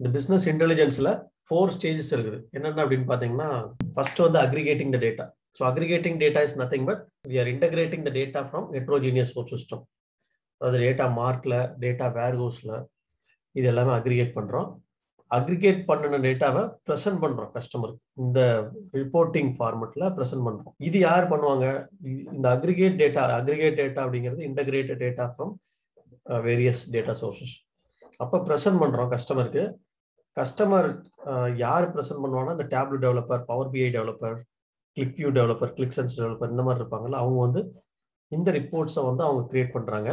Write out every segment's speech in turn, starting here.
இந்த business இன்டெலிஜென்ஸ்ல 4 stages இருக்குது. என்னென்ன அப்படின்னு பார்த்தீங்கன்னா, ஃபர்ஸ்ட் வந்து aggregating the data. So aggregating data is nothing but we are integrating the data from heterogeneous source system. அதாவது டேட்டா மார்க்ல, டேட்டா வேர்ஹவுஸ்ல இது எல்லாமே அக்ரிகேட் பண்றோம். அக்ரிகேட் பண்ணின டேட்டாவை ப்ரெசென்ட் பண்றோம் கஸ்டமருக்கு. இந்த ரிப்போர்ட்டிங் ஃபார்மெட்ல ப்ரெசென்ட் பண்றோம். இது யார் பண்ணுவாங்க? இந்த அக்ரிகேட் டேட்டா அப்படிங்கிறது integrated data from various data sources. அப்போ ப்ரெசென்ட் பண்றோம் கஸ்டமருக்கு. கஸ்டமர் யார் ப்ரெசென்ட் பண்ணுவாங்கன்னா, இந்த Tableau developer, Power BI developer, Qlik View developer, Qlik Sense developer இந்த மாதிரி இருப்பாங்கல்ல, அவங்க வந்து இந்த ரிப்போர்ட்ஸை வந்து அவங்க கிரியேட் பண்றாங்க.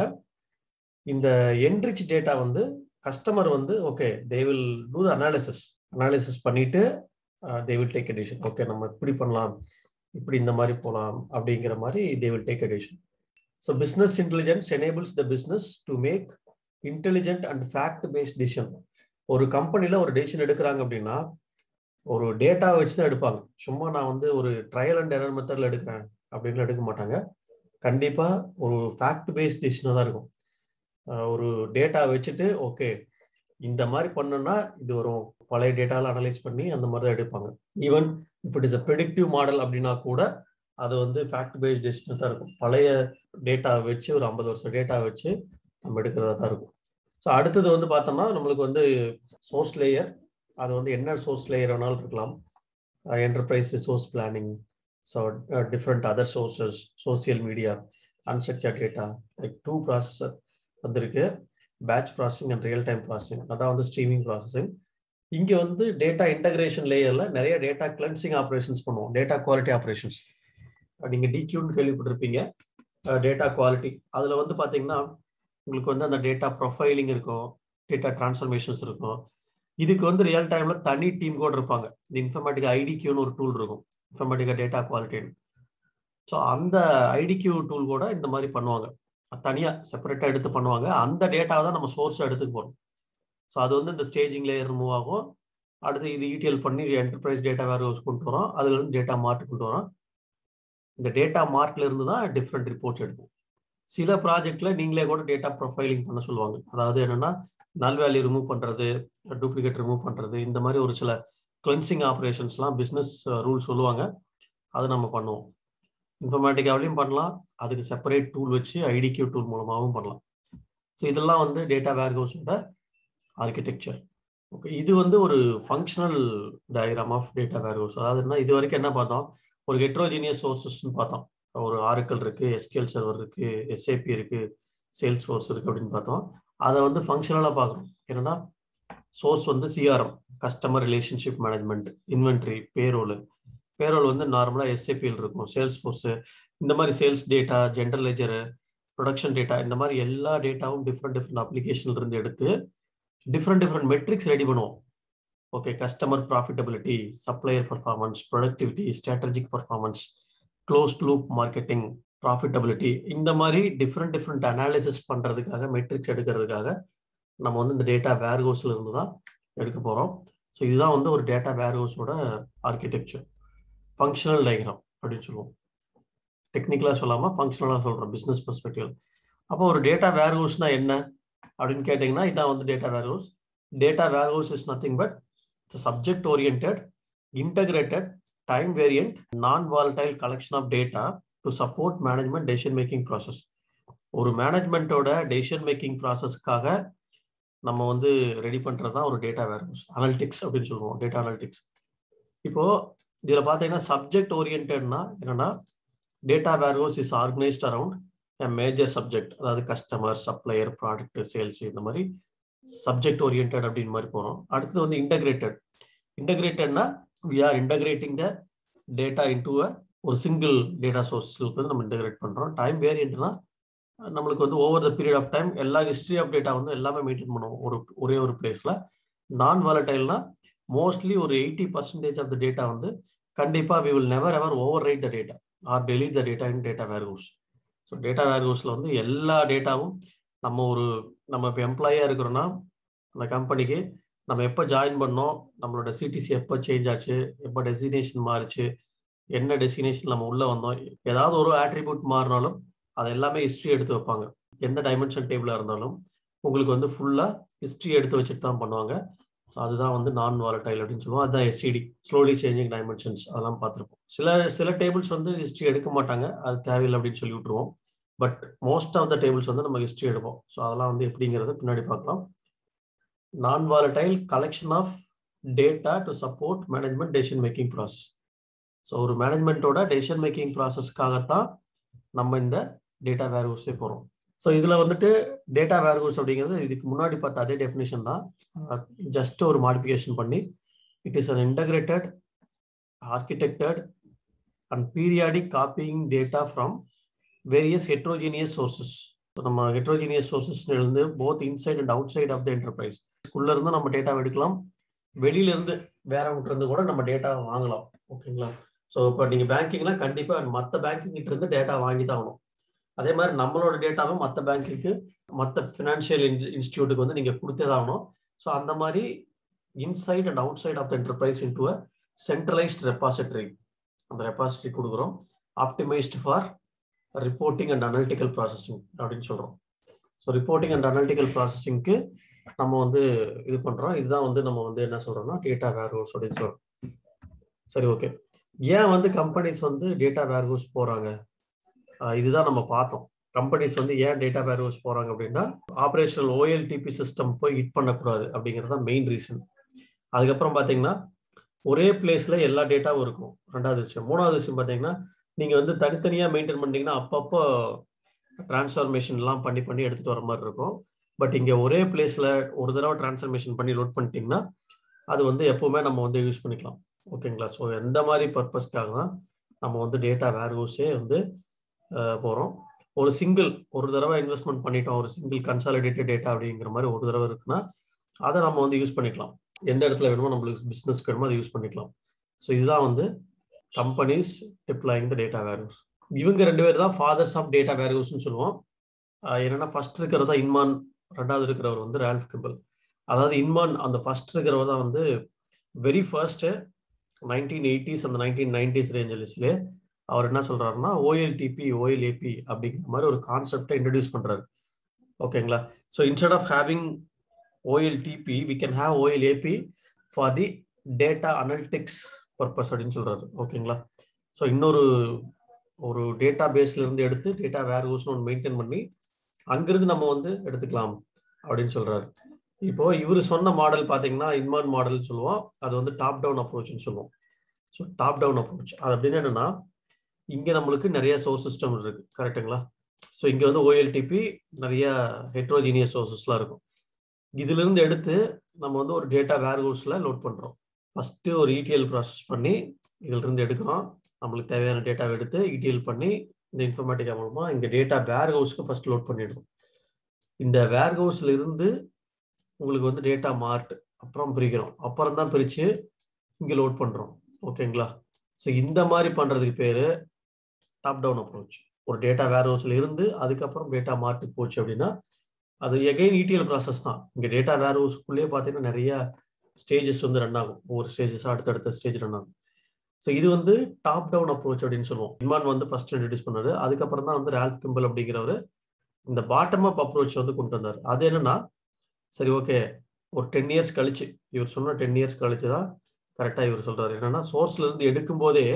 இந்த என்ரிச் டேட்டா வந்து கஸ்டமர் வந்து okay they will do the analysis பண்ணிட்டு they will take a decision. Okay நம்ம இப்படி பண்ணலாம், இப்படி இந்த மாதிரி போகலாம் அப்படிங்கிற மாதிரி they will take a decision. So business intelligence enables the business to make intelligent and fact based decision. ஒரு கம்பெனில ஒரு டெசிஷன் எடுக்கிறாங்க அப்படின்னா ஒரு டேட்டா வச்சு தான் எடுப்பாங்க. சும்மா நான் வந்து ஒரு ட்ரையல் அண்ட் எரர் மெத்தட்ல எடுக்கிறேன் அப்படின்னு எடுக்க மாட்டாங்க. கண்டிப்பா ஒரு ஃபேக்ட் பேஸ்ட் டிசிஷனாக தான் இருக்கும். ஒரு டேட்டா வச்சுட்டு ஓகே இந்த மாதிரி பண்ணோம்னா இது வரும், பழைய டேட்டாவில் அனலைஸ் பண்ணி அந்த மாதிரி தான் எடுப்பாங்க. Even if it is a predictive model அப்படின்னா கூட அது வந்து ஃபேக்ட் பேஸ்ட் டிசிஷன் தான் இருக்கும். பழைய டேட்டா வச்சு ஒரு 50 வருஷம் டேட்டா வச்சு நம்ம எடுக்கிறதா தான் இருக்கும். ஸோ அடுத்தது வந்து பார்த்தோம்னா நம்மளுக்கு வந்து சோர்ஸ் லேயர். அது வந்து என்ன சோர்ஸ் லேயர் வேணாலும் இருக்கலாம். Enterprise resource planning, so different other sources, social media, unstructured data, like 2 processor வந்திருக்கு. Batch processing and real time processing, அதான் வந்து ஸ்ட்ரீமிங் ப்ராசஸிங். இங்கே வந்து டேட்டா இன்டகிரேஷன் லேயரில் நிறைய டேட்டா கிளென்சிங் ஆப்ரேஷன்ஸ் பண்ணுவோம். டேட்டா குவாலிட்டி ஆப்ரேஷன்ஸ் நீங்கள் டிக்யூன்னு கேள்விப்பட்டிருப்பீங்க. டேட்டா குவாலிட்டி அதில் வந்து பார்த்தீங்கன்னா உங்களுக்கு வந்து அந்த டேட்டா ப்ரொஃபைலிங் இருக்கும், டேட்டா டிரான்ஸ்ஃபர்மேஷன்ஸ் இருக்கும். இதுக்கு வந்து ரியல் டைமில் தனி டீம் கூட இருப்பாங்க. இந்த இன்ஃபர்மேட்டிக்கா ஐடிக்யூன்னு ஒரு டூல் இருக்கும், இன்ஃபர்மேட்டிக்கா டேட்டா குவாலிட்டின்னு. ஸோ அந்த ஐடிக்யூ டூல் கூட இந்த மாதிரி பண்ணுவாங்க, தனியாக செப்பரேட்டாக எடுத்து பண்ணுவாங்க. அந்த டேட்டாவை தான் நம்ம சோர்ஸாக எடுத்துக்க போகிறோம். ஸோ அது வந்து இந்த ஸ்டேஜிங் லேயர் மூவ் ஆகும். அடுத்து இது ETL பண்ணி என்டர்பிரைஸ் டேட்டா வேர்ஹவுஸ் கொண்டு வரோம். அதுலேருந்து டேட்டா மார்ட் கொண்டு வரோம். இந்த டேட்டா மார்ட்ல இருந்து தான் டிஃப்ரெண்ட் ரிப்போர்ட்ஸ் எடுக்கும். சில ப்ராஜெக்ட்ல நீங்களே கூட டேட்டா ப்ரொஃபைலிங் பண்ண சொல்லுவாங்க. அதாவது என்னன்னா நல் வேல்யூ ரிமூவ் பண்ணுறது, டூப்ளிகேட் ரிமூவ் பண்ணுறது, இந்த மாதிரி ஒரு சில கிளென்சிங் ஆப்ரேஷன்ஸ்லாம் பிஸ்னஸ் ரூல் சொல்லுவாங்க. அது நம்ம பண்ணுவோம். இன்ஃபர்மேட்டிக்காவிலையும் பண்ணலாம், அதுக்கு செப்பரேட் டூல் வச்சு ஐடிக்யூ டூல் மூலமாகவும் பண்ணலாம். ஸோ இதெல்லாம் வந்து டேட்டா வேர்ஹவுஸோட ஆர்கிடெக்சர். ஓகே, இது வந்து ஒரு functional diagram of data warehouse. அதாவது என்ன, இது வரைக்கும் என்ன பார்த்தோம், ஒரு ஹெட்ரோஜீனியஸ் சோர்சஸ்ன்னு பார்த்தோம். ஒரு ஆரக்கிள் இருக்கு, SQL சர்வர் இருக்கு, SAP இருக்கு, சேல்ஸ் ஃபோர்ஸ் இருக்கு அப்படின்னு பார்த்தோம். அதை வந்து ஃபங்க்ஷனலாக பார்க்கணும். என்னன்னா சோர்ஸ் வந்து CRM, customer relationship management, inventory, payroll வந்து நார்மலாக SAPயில் இருக்கும், சேல்ஸ் ஃபோர்ஸு இந்த மாதிரி sales data, general ledger, production data, இந்த மாதிரி எல்லா டேட்டாவும் டிஃப்ரெண்ட் அப்ளிகேஷன்ல இருந்து எடுத்து டிஃப்ரெண்ட் மெட்ரிக்ஸ் ரெடி பண்ணுவோம். Okay, customer profitability, supplier performance, productivity, strategic performance, closed loop marketing, profitability, இந்த மாதிரி டிஃப்ரெண்ட் அனாலிசிஸ் பண்ணுறதுக்காக, மெட்ரிக்ஸ் எடுக்கிறதுக்காக நம்ம வந்து இந்த டேட்டா வேர்ஹவுஸ்ல இருந்து தான் எடுக்க போகிறோம். ஸோ இதுதான் வந்து ஒரு டேட்டா வேர்ஹவுஸோட ஆர்கிடெக்சர், ஃபங்க்ஷனல் டயக்ராம் அப்படின்னு சொல்லுவோம். டெக்னிக்கலாக சொல்லாமல் ஃபங்க்ஷனலாக சொல்கிறோம் பிஸ்னஸ் பெர்ஸ்பெக்டிவ். அப்போ ஒரு டேட்டா வேர்ஹவுஸ்னா என்ன அப்படின்னு கேட்டிங்கன்னா, இதான் வந்து data warehouse. Data warehouse is nothing but it's subject oriented, integrated, time variant, non volatile collection of data to support management decision making process. ஒரு மேனேஜ்மெண்ட்டோட டெசிஷன் மேக்கிங் ப்ராசஸ்க்காக நம்ம வந்து ரெடி பண்ணுறது தான் ஒரு டேட்டா வேர்ஹவுஸ். அனலிட்டிக்ஸ் அப்படின்னு சொல்லுவோம், டேட்டா அனலிட்டிக்ஸ். இப்போ இதில் பார்த்தீங்கன்னா சப்ஜெக்ட் ஓரியன்டட்னா என்னன்னா, data warehouse is organised around major subject, அதாவது கஸ்டமர், சப்ளையர், ப்ராடக்ட், சேல்ஸ், இந்த மாதிரி சப்ஜெக்ட் ஓரியன்ட் அப்படின்னு மாதிரி போகிறோம். அடுத்தது வந்து இன்டகிரேட்டட்னா we are integrating the data into ஒரு சிங்கிள் டேட்டா சோர்ஸ்க்கு வந்து நம்ம இன்டகிரேட் பண்ணுறோம். டைம் வேரியன்ட்னா நம்மளுக்கு வந்து over the period of time எல்லா ஹிஸ்ட்ரி ஆஃப் டேட்டா வந்து எல்லாமே மெயின்டைன் பண்ணுவோம் ஒரே ஒரு பிளேஸ்ல. நான் வாலடைல்னா மோஸ்ட்லி ஒரு 80% ஆஃப் த டேட்டா வந்து கண்டிப்பாக we will never ever overwrite the data or delete the data in data warehouse. So data வேர்ஹவுஸில் வந்து எல்லா டேட்டாவும் நம்ம இப்போ எம்ப்ளாயியாக இருக்கிறோன்னா அந்த கம்பெனிக்கு நம்ம எப்போ ஜாயின் பண்ணோம், நம்மளோட CTC எப்போ சேஞ்ச் ஆச்சு, எப்போ டெசிக்னேஷன் மாறிச்சு, என்ன டெசிக்னேஷன் நம்ம உள்ளே வந்தோம், ஏதாவது ஒரு ஆட்ரிபியூட் மாறினாலும் அது எல்லாமே ஹிஸ்ட்ரி எடுத்து வைப்பாங்க. எந்த டைமென்ஷன் டேபிளாக இருந்தாலும் உங்களுக்கு வந்து ஃபுல்லாக ஹிஸ்ட்ரி எடுத்து வச்சுட்டு தான் பண்ணுவாங்க. ஸோ அதுதான் வந்து நான் வாலடைல் அப்படின்னு சொல்லுவோம். அதுதான் எஸ்சிடி, ஸ்லோலி சேஞ்சிங் டைமென்ஷன்ஸ், அதெல்லாம் பார்த்துருப்போம். சில டேபிள்ஸ் வந்து ஹிஸ்ட்ரி எடுக்க மாட்டாங்க, அது தேவையில்லை அப்படின்னு சொல்லி விட்டுருவோம். But most of the tables வந்து நம்ம ஹிஸ்ட்ரி எடுப்போம். ஸோ அதெல்லாம் வந்து எப்படிங்கிறத பின்னாடி பார்க்கலாம். நான் volatile collection of data to support management decision making process. So ஒரு மேனேஜ்மெண்ட்டோட டெசிஷன் மேக்கிங் ப்ராசஸ்க்காகத்தான் நம்ம இந்த டேட்டா வேர்ஹவுஸே போகிறோம். ஸோ இதில் வந்துட்டு டேட்டா வேர்ஹவுஸ் அப்படிங்கிறது இதுக்கு முன்னாடி பார்த்த அதே டெஃபினிஷன் தான், ஜஸ்ட் ஒரு மாடிஃபிகேஷன் பண்ணி it is an integrated architected and periodic copying data from various heterogeneous sources. நம்ம ஹெட்ரோஜீனியஸ் சோர்சஸ் இருந்து both inside and outside of the enterprise, உள்ள இருந்து நம்ம டேட்டா எடுக்கலாம், வெளியில இருந்து வேறவங்க இருந்து கூட நம்ம டேட்டா வாங்கலாம். ஓகேங்களா? ஸோ இப்போ நீங்கள் பேங்கிங்னா கண்டிப்பாக மற்ற பேங்கிங் கிட்ட இருந்து டேட்டா வாங்கி தான் ஆகணும். அதே மாதிரி நம்மளோட டேட்டாவும் மற்ற பேங்க்குக்கு, மற்ற ஃபினான்ஷியல் இன்ஸ்டியூட்டுக்கு வந்து நீங்கள் கொடுத்தே தான் ஆகணும். ஸோ அந்த மாதிரி inside and outside of the enterprise into a centralised repository, அந்த ரெபாசிட்டரி கொடுக்குறோம். Optimised for reporting and analytical processing அப்படின்னு சொல்கிறோம். ஸோ ரிப்போர்ட்டிங் அண்ட் அனலிட்டிக்கல் ப்ராசஸிங்க்கு நம்ம வந்து இது பண்ணுறோம். இதுதான் வந்து நம்ம வந்து என்ன சொல்கிறோம்னா டேட்டா வேர்ஹவுஸ் அப்படின்னு சொல்கிறோம். சரி, ஓகே. ஏன் வந்து கம்பெனிஸ் வந்து டேட்டா வேர்ஹவுஸ் போகிறாங்க, இதுதான் நம்ம பார்த்தோம். கம்பெனிஸ் வந்து ஏன் டேட்டா வேர்ஹவுஸ் போகிறாங்க அப்படின்னா, ஆப்ரேஷனல் OLTP சிஸ்டம் போய் ஹிட் பண்ணக்கூடாது அப்படிங்கிறது தான் மெயின் ரீசன். அதுக்கப்புறம் பார்த்தீங்கன்னா ஒரே பிளேஸில் எல்லா டேட்டாவும் இருக்கும், ரெண்டாவது விஷயம். மூணாவது விஷயம் பார்த்தீங்கன்னா, நீங்கள் வந்து தனித்தனியாக மெயின்டைன் பண்ணிட்டீங்கன்னா அப்பப்போ டிரான்ஸ்ஃபார்மேஷன்லாம் பண்ணி எடுத்துகிட்டு வர மாதிரி இருக்கும். பட் இங்கே ஒரே பிளேஸில் ஒரு தடவை டிரான்ஸ்ஃபார்மேஷன் பண்ணி லோட் பண்ணிட்டீங்கன்னா அது வந்து எப்போவுமே நம்ம வந்து யூஸ் பண்ணிக்கலாம். ஓகேங்களா? ஸோ எந்த மாதிரி பர்பஸ்க்காக தான் நம்ம வந்து டேட்டா வேர்ஹவுஸே வந்து போகிறோம். ஒரு தடவை இன்வெஸ்ட்மெண்ட் பண்ணிட்டோம், ஒரு சிங்கிள் கன்சாலிடேட்டட் டேட்டா அப்படிங்கிற மாதிரி ஒரு தடவை இருக்குன்னா அதை நம்ம வந்து யூஸ் பண்ணிக்கலாம். எந்த இடத்துல வேணுமோ நம்மளுக்கு பிஸ்னஸ்க்கு வேணுமோ அதை யூஸ் பண்ணிக்கலாம். ஸோ இதுதான் வந்து companies deploying the data warehouse. இவங்க 2 பேர் தான் ஃபாதர்ஸ் ஆஃப் டேட்டா வேர்ஹவுஸ்ன்னு சொல்லுவோம். என்னன்னா ஃபர்ஸ்ட் இருக்கிறது தான் இன்மான், ரெண்டாவது இருக்கிறவர் வந்து ரால்ஃப் கிம்பல். அதாவது இன்மான் அந்த ஃபர்ஸ்ட் இருக்கிறவர் தான் வந்து வெரி ஃபர்ஸ்ட் 1980s அந்த 1990s ரேஞ்சஸ்லேயே அவர் என்ன சொல்றாருன்னா OLTP OLAP அப்படிங்கிற மாதிரி ஒரு கான்செப்டை இன்ட்ரடியூஸ் பண்றாரு. ஓகேங்களா? So instead of having OLTP we can have OLAP for the data analytics purpose அப்படின்னு சொல்றாரு. ஓகேங்களா? ஸோ ஒரு டேட்டா பேஸ்ல இருந்து எடுத்து டேட்டா வேர்ஹவுஸ் ஒன்று மெயின்டைன் பண்ணி அங்கிருந்து நம்ம வந்து எடுத்துக்கலாம் அப்படின்னு சொல்றாரு. இப்போ இவர் சொன்ன மாடல் பார்த்தீங்கன்னா இன்மான் மாடல் சொல்லுவோம், அது வந்து டாப் டவுன் அப்ரோச்னு சொல்லுவோம். ஸோ டாப் டவுன் அப்ரோச் அது அப்படின்னு என்னன்னா, இங்கே நம்மளுக்கு நிறைய சோர்ஸ் சிஸ்டம் இருக்கு, கரெக்டுங்களா? ஸோ இங்கே வந்து OLTP நிறைய ஹெட்ரோஜீனியஸ் சோர்சஸ்லாம் இருக்கும். இதுல இருந்து எடுத்து நம்ம வந்து ஒரு டேட்டா வேர்ஹவுஸ்ல லோட் பண்றோம். ஃபர்ஸ்ட் ஒரு ETL ப்ராசஸ் பண்ணி இதுல இருந்து எடுக்கிறோம். நம்மளுக்கு தேவையான டேட்டாவை எடுத்து ETL பண்ணி இந்த இன்ஃபர்மேட்டிக்கா மூலமா இங்க டேட்டா வேர்ஹவுஸ்க்கு ஃபர்ஸ்ட் லோட் பண்ணிடுவோம். இந்த வேர்ஹவுஸ்ல இருந்து உங்களுக்கு வந்து டேட்டா மார்ட் அப்புறம் பிரிக்கிறோம், அப்புறம் தான் பிரிச்சு இங்க லோட் பண்றோம். ஓகேங்களா? ஸோ இந்த மாதிரி பண்றதுக்கு பேரு டாப் டவுன் அப்ரோச். ஒரு டேட்டா வேர்ஹவுஸ்ல இருந்து அதுக்கப்புறம் டேட்டா மார்ட்டுக்கு போச்சு அப்படின்னா அது எகைன் ETL ப்ராசஸ் தான். இங்கே டேட்டா வேர்ஹவுஸ்க்குள்ளேயே பார்த்தீங்கன்னா நிறைய ஸ்டேஜஸ் வந்து ரன் ஆகும், ஒவ்வொரு ஸ்டேஜஸாக அடுத்தடுத்த ஸ்டேஜ் ரன் ஆகும். ஸோ இது வந்து டாப் டவுன் அப்ரோச் அப்படின்னு சொல்லுவோம். இன்மான் வந்து ஃபர்ஸ்ட் இன்ட்ரடியூஸ் பண்ணாரு, அதுக்கப்புறம் தான் வந்து ரால்ஃப் கிம்பல் அப்படிங்கிறவர் இந்த பாட்டம் அப் அப்ரோச் வந்து கொண்டு வந்தார். அது என்னன்னா, சரி ஓகே, ஒரு 10 இயர்ஸ் கழிச்சு, இவர் சொன்ன 10 இயர்ஸ் கழிச்சு தான் கரெக்டாக இவர் சொல்றாரு. என்னன்னா, சோர்ஸ்ல இருந்து எடுக்கும் போதே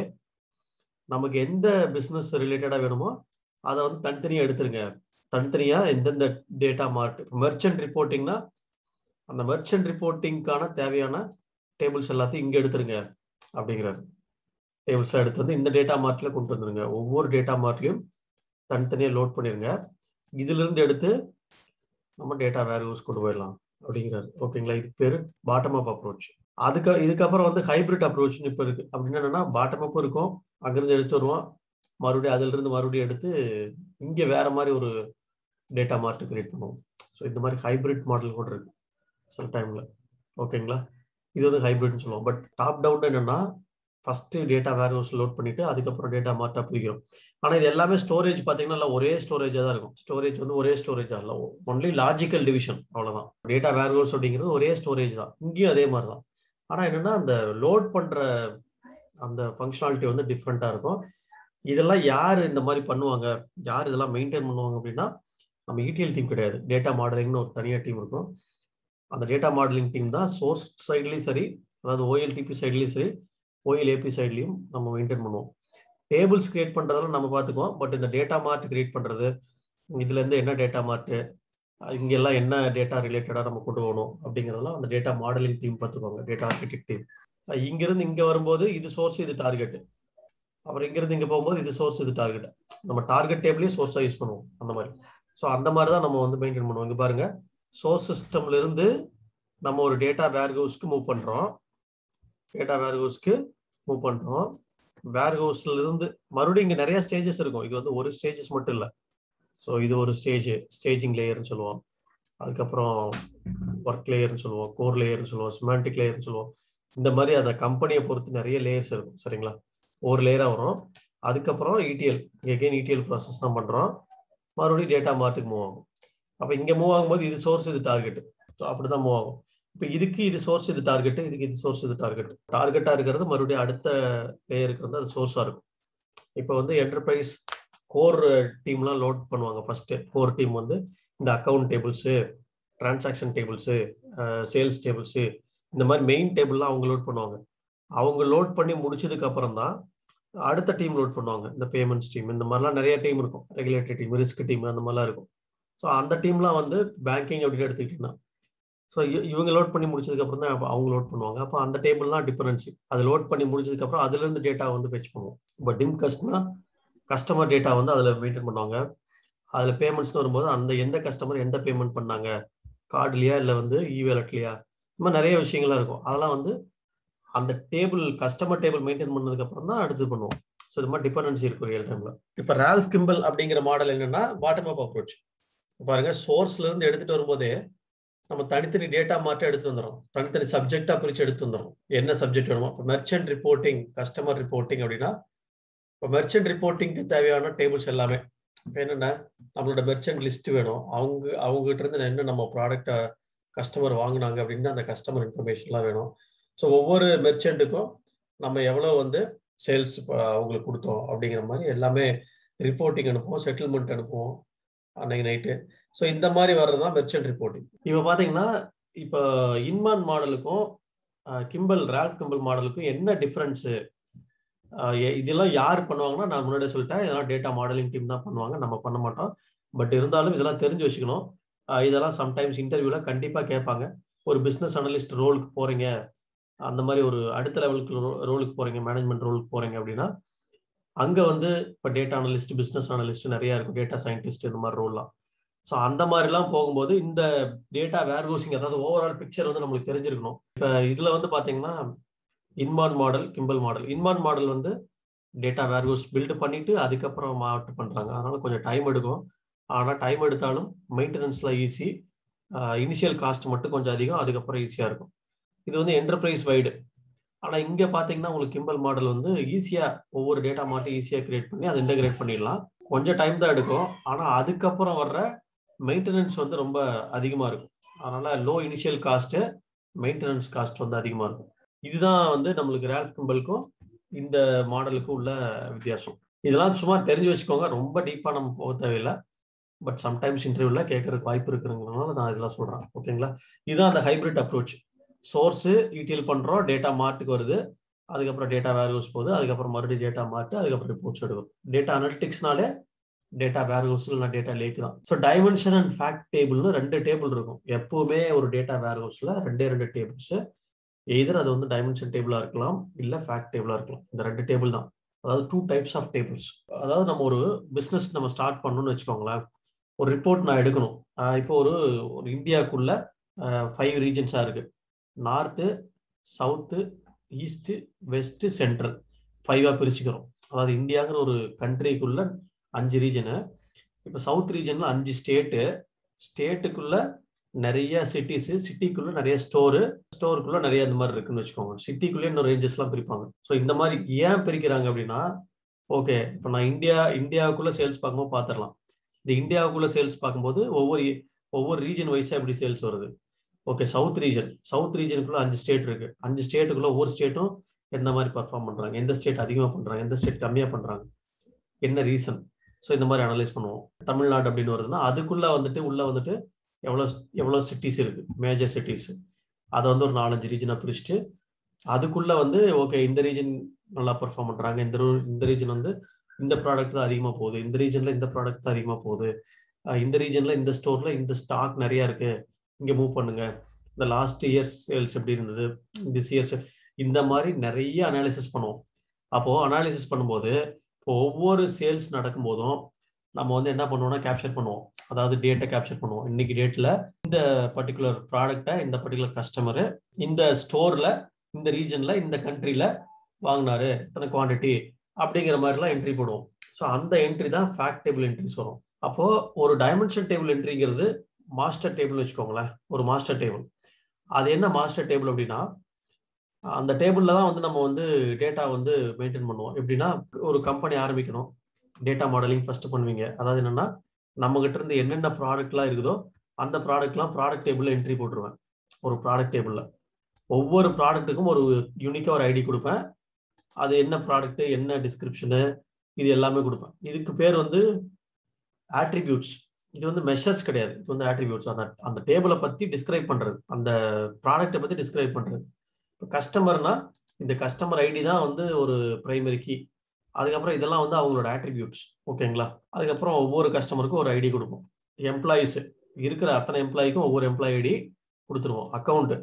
நமக்கு எந்த பிஸ்னஸ் ரிலேட்டடாக வேணுமோ அதை வந்து தனித்தனியாக எடுத்துருங்க. தனித்தனியா எந்தெந்த டேட்டா மார்ட், மெர்ச்சன்ட் ரிப்போர்ட்டிங்னா அந்த மெர்ச்சன்ட் ரிப்போர்ட்டிங்கான தேவையான டேபிள்ஸ் எல்லாத்தையும் இங்க எடுத்துருங்க அப்படிங்கிறாரு. டேபிள்ஸ் எடுத்து வந்து இந்த டேட்டா மார்ட்ல கொண்டு வந்துருங்க, ஒவ்வொரு டேட்டா மார்ட்லயும் தனித்தனியா லோட் பண்ணிருங்க, இதுல இருந்து எடுத்து நம்ம டேட்டா வேர்ஹவுஸ் கொண்டு போயிடலாம் அப்படிங்கிறாரு. ஓகேங்களா? இதுக்கு பேரு பாட்டம் அப் அப்ரோச். இதுக்கப்புறம் வந்து ஹைபிரிட் அப்ரோச்னு இப்ப இருக்கு. அப்படின்னு என்னன்னா, பாட்டம் அப் இருக்கும், அங்கிருந்து எடுத்து வருவோம், மறுபடியும் அதுல இருந்து மறுபடியும் எடுத்து இங்க வேற மாதிரி ஒரு டேட்டா மார்ட் கிரியேட் பண்ணுவோம். ஸோ இந்த மாதிரி ஹைபிரிட் மாடல் கூட இருக்கு சில டைம்ல. ஓகேங்களா? இது வந்து ஹைபிரிட்னு சொல்லுவோம். பட் டாப் டவுன் என்னன்னா, ஃபர்ஸ்ட் டேட்டா வேர்ஹவுஸ் லோட் பண்ணிட்டு அதுக்கப்புறம் டேட்டா மார்ட்டா பிரிக்கிறோம். ஆனா இது எல்லாமே ஸ்டோரேஜ் பாத்தீங்கன்னா ஒரே ஸ்டோரேஜா தான் இருக்கும். ஸ்டோரேஜ் வந்து ஒரே ஸ்டோரேஜ் இல்ல, ஒன்லி லாஜிக்கல் டிவிஷன், அவ்வளவுதான். டேட்டா வேர்ஹவுஸ் அப்படிங்கிறது ஒரே ஸ்டோரேஜ் தான், இங்கேயும் அதே மாதிரி தான். ஆனா என்னன்னா, அந்த லோட் பண்ற அந்த ஃபங்க்ஷனாலிட்டி வந்து டிஃப்ரெண்டா இருக்கும். இதெல்லாம் யார் இந்த மாதிரி பண்ணுவாங்க, யார் இதெல்லாம் மெயின்டைன் பண்ணுவாங்க அப்படின்னா, நம்ம ETL டீம் கிடையாது, டேட்டா மாடலிங்னு ஒரு தனியாக டீம் இருக்கும். அந்த டேட்டா மாடலிங் டீம் தான் சோர்ஸ் சைட்லேயும் சரி, அதாவது OLTP சைட்லேயும் சரி, OLAP சைட்லேயும் நம்ம மெயின்டைன் பண்ணுவோம். டேபிள்ஸ் கிரியேட் பண்ணுறதெல்லாம் நம்ம பார்த்துக்குவோம். பட் இந்த டேட்டா மார்ட் கிரியேட் பண்ணுறது, இதுலேருந்து என்ன டேட்டா மார்ட்டு, இங்கெல்லாம் என்ன டேட்டா ரிலேட்டடாக நம்ம கொண்டு போகணும் அப்படிங்கிறதெல்லாம் அந்த டேட்டா மாடலிங் டீம் பார்த்துக்குவாங்க, டேட்டா ஆர்கிடெக்ட் டீம். இங்கிருந்து இங்கே வரும்போது இது சோர்ஸ், இது டார்கெட். அப்புறம் இங்கிருந்து இங்கே போகும்போது இது சோர்ஸ், இது டார்கெட். நம்ம டார்கெட் டேபிளையும் சோர்ஸாக யூஸ் பண்ணுவோம் அந்த மாதிரி. ஸோ அந்த மாதிரி தான் நம்ம வந்து மெயின்டைன் பண்ணுவோம். இங்கே பாருங்க, சோர்ஸ் சிஸ்டம்ல இருந்து நம்ம ஒரு டேட்டா வேர்ஹவுஸ்க்கு மூவ் பண்ணுறோம். வேர்ஹவுஸ்ல இருந்து மறுபடியும் இங்கே நிறைய ஸ்டேஜஸ் இருக்கும். இது வந்து ஒரு ஸ்டேஜஸ் மட்டும் இல்லை. ஸோ இது ஒரு ஸ்டேஜிங் லேயர்னு சொல்லுவோம். அதுக்கப்புறம் ஒர்க் லேயர்னு சொல்லுவோம், கோர் லேயர்னு சொல்லுவோம், சிமாண்டிக் லேயர்னு சொல்லுவோம். இந்த மாதிரி அதை கம்பெனியை பொறுத்து நிறைய லேயர்ஸ் இருக்கும். சரிங்களா? ஒரு லேயராக வரும். அதுக்கப்புறம் ETL ப்ராசஸ் தான் பண்ணுறோம். மறுபடியும் டேட்டா மார்ட்டுக்கு மூவ் ஆகும். அப்போ இங்கே மூவ் ஆகும்போது இது சோர்ஸ், இது டார்கெட். ஸோ அப்படி தான் மூவ் ஆகும். இப்போ இதுக்கு இது சோர்ஸ், இது டார்கெட், இதுக்கு இது சோர்ஸ், இது டார்கெட். டார்கெட்டாக இருக்கிறது மறுபடியும் அடுத்த லேயருக்கு வந்து அது சோர்ஸாக இருக்கும். இப்போ வந்து என்டர்பிரைஸ் கோர் டீம்லாம் லோட் பண்ணுவாங்க. ஃபர்ஸ்ட் கோர் டீம் வந்து இந்த account tables, transaction tables, sales tables, இந்த மாதிரி மெயின் டேபிள்லாம் அவங்க லோட் பண்ணுவாங்க. அவங்க லோட் பண்ணி முடிச்சதுக்கு அப்புறம் தான் அடுத்த டீம் லோட் பண்ணுவாங்க. இந்த பேமெண்ட்ஸ் டீம், இந்த மாதிரிலாம் நிறைய டீம் இருக்கும். ரெகுலேட்டரி டீம், ரிஸ்க் டீம், அந்த மாதிரிலாம் இருக்கும். ஸோ அந்த டீம்லாம் வந்து பேங்கிங் அப்படின்னு எடுத்துக்கிட்டீங்கன்னா, ஸோ இவங்க லோட் பண்ணி முடிச்சதுக்கு அப்புறம் தான் அவங்க லோட் பண்ணுவாங்க. அப்போ அந்த டேபிள்லாம் டிஃபரன்சி. அது லோட் பண்ணி முடிச்சதுக்கு அப்புறம் அதுல இருந்து டேட்டா வந்து ஃபெச் பண்ணுவோம். இப்போ டிம்கஸ்ட்னா கஸ்டமர் டேட்டா வந்து அதில் மெயின்டைன் பண்ணுவாங்க. அதில் பேமெண்ட்ஸ்னு வரும்போது அந்த எந்த கஸ்டமர் எந்த பேமெண்ட் பண்ணாங்க, கார்டுலையா இல்லை வந்து இவேலட்லையா, இந்த மாதிரி நிறைய விஷயங்கள்லாம் இருக்கும். அதெல்லாம் வந்து அந்த டேபிள், கஸ்டமர் டேபிள் மெயின்டைன் பண்ணதுக்கு அப்புறம் தான் அடுத்து பண்ணுவோம். ஸோ இது மாதிரி டிபெண்டன்சி இருக்கும் ரியல் டைம்ல. இப்போ ரால்ஃப் கிம்பல் அப்படிங்கிற மாடல் என்னன்னா பாட்டம் அப் அப்ரோச். பாருங்க, சோர்ஸ்ல இருந்து எடுத்துட்டு வரும்போதே நம்ம தனித்தனி டேட்டா மார்ட் எடுத்துட்டு வந்துடும். தனித்தனி சப்ஜெக்டா பிரிச்சு எடுத்து வந்துடும். என்ன சப்ஜெக்ட் வேணுமோ. இப்போ மெர்ச்சன்ட் ரிப்போர்ட்டிங், கஸ்டமர் ரிப்போர்ட்டிங் அப்படின்னா, இப்போ மெர்ச்சன்ட் ரிப்போர்ட்டிங்க்கு தேவையான டேபிள்ஸ் எல்லாமே. இப்போ என்னென்ன, நம்மளோட மெர்ச்சன்ட் லிஸ்ட் வேணும். அவங்ககிட்ட இருந்து என்ன நம்ம ப்ராடக்டை கஸ்டமர் வாங்கினாங்க அப்படின்னு அந்த கஸ்டமர் இன்ஃபர்மேஷன்லாம் வேணும். ஸோ ஒவ்வொரு மெர்ச்சன்ட்டுக்கும் நம்ம எவ்வளோ வந்து சேல்ஸ் அவங்களுக்கு கொடுத்தோம் அப்படிங்கிற மாதிரி எல்லாமே ரிப்போர்ட்டிங் அனுப்புவோம், செட்டில்மெண்ட் அனுப்புவோம் அன்னைக்கு நைட்டு. ஸோ இந்த மாதிரி வர்றது தான் மெர்ச்சன்ட் ரிப்போர்ட்டிங். இப்போ பார்த்தீங்கன்னா, இப்போ இன்மான் மாடலுக்கும் ரால்ஃப் கிம்பல் மாடலுக்கும் என்ன டிஃப்ரென்ஸு, இதெல்லாம் யார் பண்ணுவாங்கன்னா, நான் முன்னாடியே சொல்லிட்டேன், இதெல்லாம் டேட்டா மாடலிங் டீம் தான் பண்ணுவாங்க, நம்ம பண்ண மாட்டோம். பட் இருந்தாலும் இதெல்லாம் தெரிஞ்சு வச்சுக்கணும். இதெல்லாம் சம்டைம்ஸ் இன்டர்வியூவில் கண்டிப்பாக கேட்பாங்க. ஒரு பிஸ்னஸ் அனலிஸ்ட் ரோலுக்கு போகிறீங்க, அந்த மாதிரி ஒரு அடுத்த லெவலுக்கு ரோலுக்கு போகிறீங்க, மேனேஜ்மெண்ட் ரோலுக்கு போகிறீங்க அப்படின்னா, அங்கே வந்து இப்போ டேட்டா அனலிஸ்ட், பிஸ்னஸ் அனலிஸ்ட் நிறையா இருக்கும், டேட்டா சயின்டிஸ்ட், இந்த மாதிரி ரோல்லாம். ஸோ அந்த மாதிரிலாம் போகும்போது இந்த டேட்டா வேர்ஹவுசிங், அதாவது ஓவரால் பிக்சர் வந்து நம்மளுக்கு தெரிஞ்சிருக்கணும். இப்போ இதில் வந்து பார்த்தீங்கன்னா இன்மான் மாடல், கிம்பல் மாடல். இன்மான் மாடல் வந்து டேட்டா வேர்ஹவுஸ் பில்டு பண்ணிட்டு அதுக்கப்புறம் மார்ட் பண்ணுறாங்க. அதனால கொஞ்சம் டைம் எடுக்கும். ஆனால் டைம் எடுத்தாலும் மெயின்டெனன்ஸ்லாம் ஈஸி. இனிஷியல் காஸ்ட் மட்டும் கொஞ்சம் அதிகம், அதுக்கப்புறம் ஈஸியாக இருக்கும். இது வந்து என்டர்பிரைஸ் வைடு. ஆனால் இங்கே பார்த்தீங்கன்னா உங்களுக்கு கிம்பல் மாடல் வந்து ஈஸியாக ஒவ்வொரு டேட்டா மாட்டும் ஈஸியாக கிரியேட் பண்ணி அதை இன்டகிரேட் பண்ணிடலாம். கொஞ்சம் டைம் தான் எடுக்கும். ஆனால் அதுக்கப்புறம் வர்ற மெயின்டெனன்ஸ் வந்து ரொம்ப அதிகமாக இருக்கும். அதனால் low initial cost, maintenance cost வந்து அதிகமாக இருக்கும். இதுதான் வந்து நம்மளுக்கு ரால்ஃப் கிம்பலுக்கும் இந்த மாடலுக்கும் உள்ள வித்தியாசம். இதெல்லாம் சும்மா தெரிஞ்சு வச்சுக்கோங்க, ரொம்ப டீப்பாக நம்ம போக தேவையில்லை. பட் சம்டைம்ஸ் இன்டர்வியூவில் கேட்கறதுக்கு வாய்ப்பு இருக்குங்கிறதுனால நான் இதெல்லாம் சொல்கிறேன். ஓகேங்களா? இதுதான் அந்த ஹைப்ரிட் அப்ரோச். சோர்ஸு ETL பண்ணுறோம், டேட்டா மார்ட்டுக்கு வருது, அதுக்கப்புறம் டேட்டா வேர்ஹவுஸ் போகுது, அதுக்கப்புறம் மறுபடியும் டேட்டா மார்ட்டு, அதுக்கப்புறம் ரிப்போர்ட்ஸ் எடுக்கும். டேட்டா அனலிட்டிக்ஸ்னாலே டேட்டா வேர்ஹவுஸ் இல்லை டேட்டா லேக் தான். ஸோ டைமென்ஷன் அண்ட் ஃபேக்ட் டேபிள்னு 2 டேபிள் இருக்கும். எப்பவுமே ஒரு டேட்டா வேர்ஹவுஸில் 2 டேபிள்ஸ். எய்தர் அது வந்து டைமென்ஷன் டேபிளாக இருக்கலாம், இல்லை ஃபேக்ட் டேபிளாக இருக்கலாம். இந்த 2 டேபிள் தான். அதாவது 2 டைப்ஸ் ஆஃப் டேபிள்ஸ். அதாவது நம்ம ஒரு பிஸ்னஸ் நம்ம ஸ்டார்ட் பண்ணணும்னு வச்சுக்கோங்களேன். ஒரு ரிப்போர்ட் நான் எடுக்கணும். இப்போ ஒரு இந்தியாவுக்குள்ள 5 ரீஜன்ஸாக இருக்கு. North, south, east, west, central 5ஆக பிரிச்சுக்கிறோம். அதாவது இந்தியாங்கிற ஒரு கண்ட்ரிக்குள்ள 5 ரீஜனு. இப்போ சவுத் ரீஜன்ல 5 ஸ்டேட்டு, ஸ்டேட்டுக்குள்ள நிறைய சிட்டிஸு, சிட்டிக்குள்ள நிறைய ஸ்டோருக்குள்ள நிறைய இந்த மாதிரி இருக்குன்னு வச்சுக்கோங்க. சிட்டிக்குள்ளே இன்னும் ரேஞ்சஸ்லாம் பிரிப்பாங்க. ஸோ இந்த மாதிரி ஏன் பிரிக்கிறாங்க அப்படின்னா, ஓகே இப்போ நான் இந்தியாவுக்குள்ள சேல்ஸ் பார்க்கும்போது பார்த்துடலாம். இந்த இந்தியாவுக்குள்ள சேல்ஸ் பார்க்கும்போது ஒவ்வொரு ரீஜன் வைஸாக எப்படி சேல்ஸ் வருது. ஓகே, சவுத் ரீஜனுக்குள்ள 5 ஸ்டேட் இருக்கு. 5 ஸ்டேட்டுக்குள்ள ஒவ்வொரு ஸ்டேட்டும் எந்த மாதிரி பர்ஃபார்ம் பண்றாங்க, எந்த ஸ்டேட் அதிகமாக பண்றாங்க, எந்த ஸ்டேட் கம்மியாக பண்றாங்க, என்ன ரீசன். ஸோ இந்த மாதிரி அனலைஸ் பண்ணுவோம். தமிழ்நாடு அப்படின்னு வருதுன்னா அதுக்குள்ள வந்துட்டு எவ்வளோ எவ்வளோ சிட்டிஸ் இருக்கு, மேஜர் சிட்டிஸ், அதை வந்து ஒரு 4-5 ரீஜனாக பிரிச்சுட்டு அதுக்குள்ள வந்து ஓகே இந்த ரீஜன் நல்லா பெர்ஃபார்ம் பண்றாங்க, இந்த ரீஜன் வந்து இந்த ப்ராடக்ட் தான் அதிகமாக போகுது, இந்த ரீஜன்ல இந்த ப்ராடக்ட் தான் அதிகமாக போகுது, இந்த ரீஜன்ல இந்த ஸ்டோர்ல இந்த ஸ்டாக் நிறைய இருக்கு, இங்க மூவ் பண்ணுங்க, இந்த லாஸ்ட் இயர்ஸ் சேல்ஸ் எப்படி இருந்தது, திஸ் இயர்ஸ், இந்த மாதிரி நிறைய அனாலிசிஸ் பண்ணுவோம். அப்போ அனாலிசிஸ் பண்ணும்போது இப்போ ஒவ்வொரு சேல்ஸ் நடக்கும் போதும் நம்ம வந்து என்ன பண்ணுவோம்னா கேப்சர் பண்ணுவோம், அதாவது டேட்டை கேப்சர் பண்ணுவோம். இன்னைக்கு டேட்ல இந்த பர்டிகுலர் ப்ராடக்டை இந்த பர்டிகுலர் கஸ்டமரு இந்த ஸ்டோர்ல இந்த ரீஜன்ல இந்த கண்ட்ரில வாங்கினாரு, இத்தனை குவான்டிட்டி அப்படிங்கிற மாதிரிலாம் என்ட்ரி போடுவோம். ஸோ அந்த என்ட்ரி தான் ஃபேக்ட் டேபிள் என்ட்ரிஸ் வரும். அப்போ ஒரு டைமென்ஷன் டேபிள் என்ட்ரிங்கிறது மாஸ்டர் டேபிள் வச்சுக்கோங்களேன், ஒரு மாஸ்டர் டேபிள். அது என்ன மாஸ்டர் டேபிள் அப்படின்னா, அந்த டேபிள்ல தான் வந்து நம்ம வந்து டேட்டா வந்து மெயின்டைன் பண்ணுவோம். எப்படின்னா ஒரு கம்பெனி ஆரம்பிக்கணும், டேட்டா மாடலிங் ஃபர்ஸ்ட் பண்ணுவீங்க. அதாவது என்னன்னா நம்ம கிட்ட இருந்து என்னென்ன ப்ராடக்ட்லாம் இருக்குதோ அந்த ப்ராடக்ட்லாம் ப்ராடக்ட் டேபிள்ல என்ட்ரி போட்டுருவேன். ஒரு ப்ராடக்ட் டேபிள்ல ஒவ்வொரு ப்ராடக்ட்டுக்கும் ஒரு யூனிக்கா ஒரு ஐடி கொடுப்பேன். அது என்ன ப்ராடக்ட், என்ன டிஸ்கிரிப்ஷனு, இது எல்லாமே கொடுப்பேன். இதுக்கு பேர் வந்து ஆட்ரிபியூட்ஸ். இது வந்து மெஷர்ஸ் கிடையாது, இது வந்து ஆட்ரிபியூட்ஸ். அந்த டேபிளை பத்தி டிஸ்கிரைப் பண்றது, அந்த ப்ராடக்ட்டை பத்தி டிஸ்கிரைப் பண்றது. இப்போ கஸ்டமர்னா இந்த கஸ்டமர் ஐடி தான் வந்து ஒரு பிரைமரி கீ. அதுக்கப்புறம் இதெல்லாம் வந்து அவங்களோட ஆட்ரிபியூட்ஸ். ஓகேங்களா? அதுக்கப்புறம் ஒவ்வொரு கஸ்டமருக்கும் ஒரு ஐடி கொடுப்போம். எம்ப்ளாயிஸ் இருக்கிற அத்தனை எம்ப்ளாய்க்கும் ஒவ்வொரு எம்ப்ளாயி ஐடி கொடுத்துருவோம். அக்கௌண்ட்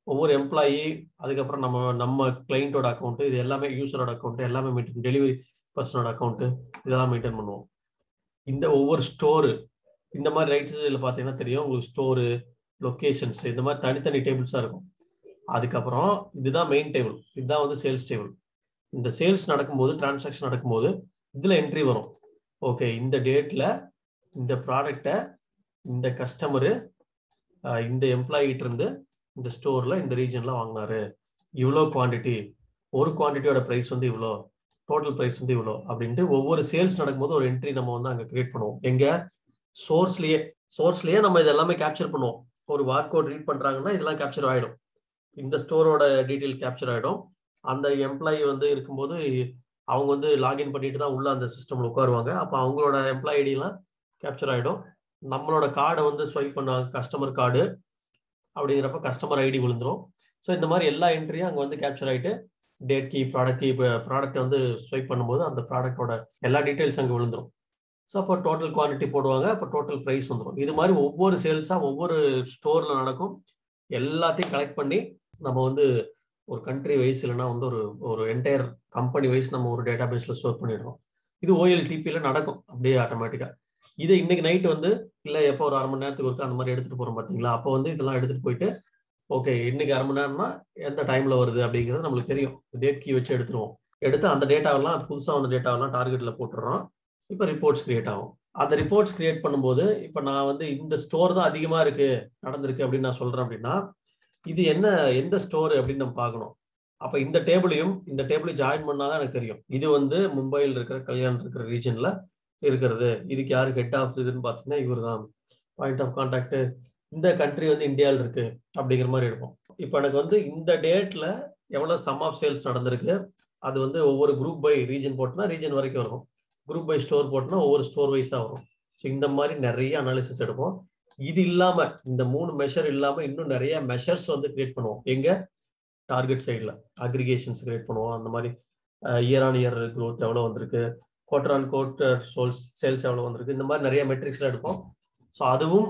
ஒவ்வொரு எம்ப்ளாயி, அதுக்கப்புறம் நம்ம கிளைண்ட்டோட அக்கௌண்ட், இது எல்லாமே யூசரோட அக்கௌண்ட் எல்லாமே மெயின்டைன், டெலிவரி பர்சனோட அக்கௌண்ட் இதெல்லாம் மெயின்டைன் பண்ணுவோம். இந்த ஒவ்வொரு ஸ்டோரு இந்த மாதிரி ரைட் சைடில் பார்த்தீங்கன்னா தெரியும் உங்களுக்கு, ஸ்டோரு, லொக்கேஷன்ஸ், இந்த மாதிரி தனித்தனி டேபிள்ஸாக இருக்கும். அதுக்கப்புறம் இதுதான் மெயின் டேபிள், இதுதான் வந்து சேல்ஸ் டேபிள். இந்த சேல்ஸ் நடக்கும்போது, டிரான்சாக்ஷன் நடக்கும்போது இதில் என்ட்ரி வரும். ஓகே இந்த டேட்டில் இந்த ப்ராடக்டை இந்த கஸ்டமரு இந்த எம்ப்ளாயிட்ட இருந்து இந்த ஸ்டோர்ல இந்த ரீஜன்ல வாங்கினாரு, இவ்வளோ குவான்டிட்டி, ஒரு குவான்டிட்டியோட ப்ரைஸ் வந்து இவ்வளோ, டோட்டல் ப்ரைஸ் வந்து இவ்வளோ அப்படின்ட்டு ஒவ்வொரு சேல்ஸ் நடக்கும்போது ஒரு என்ட்ரி நம்ம வந்து அங்கே கிரியேட் பண்ணுவோம். எங்க சோர்ஸ்லயே நம்ம இதெல்லாமே கேப்சர் பண்ணுவோம். ஒரு வார்கோட் ரீட் பண்றாங்கன்னா இதெல்லாம் கேப்சர் ஆகிடும், இந்த ஸ்டோரோட டீட்டெயில் கேப்சர் ஆகிடும். அந்த எம்ப்ளாயி வந்து இருக்கும்போது அவங்க வந்து லாகின் பண்ணிட்டு தான் உள்ள அந்த சிஸ்டம்ல உட்காருவாங்க. அப்போ அவங்களோட எம்ப்ளாயி ஐடியெல்லாம் கேப்சர் ஆகிடும். நம்மளோட கார்டை வந்து ஸ்வைப் பண்ணுவாங்க, கஸ்டமர் கார்டு அப்படிங்கிறப்ப கஸ்டமர் ஐடி விழுந்துரும். ஸோ இந்த மாதிரி எல்லா என்ட்ரியும் அங்கே வந்து கேப்சர் ஆகிட்டு டேட் கீ, ப்ராடக்ட் கீ, இப்போ ப்ராடக்ட்டை வந்து ஸ்வைப் பண்ணும்போது அந்த ப்ராடக்டோட எல்லா டீட்டெயில்ஸ் அங்கே விழுந்துரும். ஸோ அப்போ டோட்டல் குவான்டிட்டி போடுவாங்க, அப்போ டோட்டல் ப்ரைஸ் வந்துடும். இது மாதிரி ஒவ்வொரு சேல்ஸாக ஒவ்வொரு ஸ்டோரில் நடக்கும். எல்லாத்தையும் கலெக்ட் பண்ணி நம்ம வந்து ஒரு கண்ட்ரி வைஸ் இல்லைன்னா வந்து ஒரு என்டையர் கம்பெனி வைஸ் நம்ம ஒரு டேட்டா பேஸில் ஸ்டோர் பண்ணிடுறோம். இது OLTPல நடக்கும் அப்படியே ஆட்டோமேட்டிக்காக. இதை இன்னைக்கு நைட் வந்து இல்லை எப்போ ஒரு 1/2 மணி நேரத்துக்கு ஒருக்கா அந்த மாதிரி எடுத்துகிட்டு போகிறோம் பார்த்தீங்களா, அப்போ வந்து இதெல்லாம் எடுத்துகிட்டு போயிட்டு ஓகே இன்னைக்கு 1/2 மணி நேரம்னா எந்த டைமில் வருது அப்படிங்கிறது நம்மளுக்கு தெரியும். டேட் கீ வச்சு எடுத்துருவோம். எடுத்து அந்த டேட்டாவெல்லாம் புதுசாக வந்த டேட்டாவெல்லாம் டார்கெட்டில் போட்டுடுறோம். இப்போ ரிப்போர்ட்ஸ் கிரியேட் ஆகும். அந்த ரிப்போர்ட்ஸ் கிரியேட் பண்ணும்போது இப்போ நான் வந்து இந்த ஸ்டோர் தான் அதிகமாக இருக்கு நடந்திருக்கு அப்படின்னு நான் சொல்கிறேன் அப்படின்னா இது எந்த ஸ்டோர் அப்படின்னு நம்ம பார்க்கணும். அப்போ இந்த டேபிளையும் ஜாயின் பண்ணாதான் எனக்கு தெரியும் இது வந்து மும்பையில் இருக்கிற கல்யாணம் இருக்கிற ரீஜன்ல இருக்கிறது. இதுக்கு யாரு ஹெட் ஆஃப் இதுன்னு பார்த்தீங்கன்னா இவர் தான் பாயிண்ட் ஆஃப் கான்டாக்ட். இந்த கண்ட்ரி வந்து இந்தியாவில் இருக்கு அப்படிங்கிற மாதிரி இருக்கும். இப்போ எனக்கு வந்து இந்த டேட்ல எவ்வளவு சம் ஆஃப் சேல்ஸ் நடந்திருக்கு, அது வந்து ஒவ்வொரு குரூப் பை ரீஜன் போட்டுனா ரீஜன் வரைக்கும் வரும், குரூப் பை ஸ்டோர் போட்டுனா ஒவ்வொரு ஸ்டோர் வைஸா வரும். ஸோ இந்த மாதிரி நிறைய அனாலிசிஸ் எடுப்போம். இது இல்லாம இந்த 3 மெஷர் இல்லாம இன்னும் நிறைய மெஷர்ஸ் வந்து கிரியேட் பண்ணுவோம். எங்க டார்கெட் சைடில் அக்ரிகேஷன்ஸ் கிரியேட் பண்ணுவோம். அந்த மாதிரி இயர் ஆன் இயர் க்ரோத் எவ்வளோ வந்திருக்கு, குவார்டர் ஆன் குவார்டர் சேல்ஸ் எவ்வளோ வந்திருக்கு, இந்த மாதிரி நிறைய மெட்ரிக்ஸ்லாம் எடுப்போம். ஸோ அதுவும்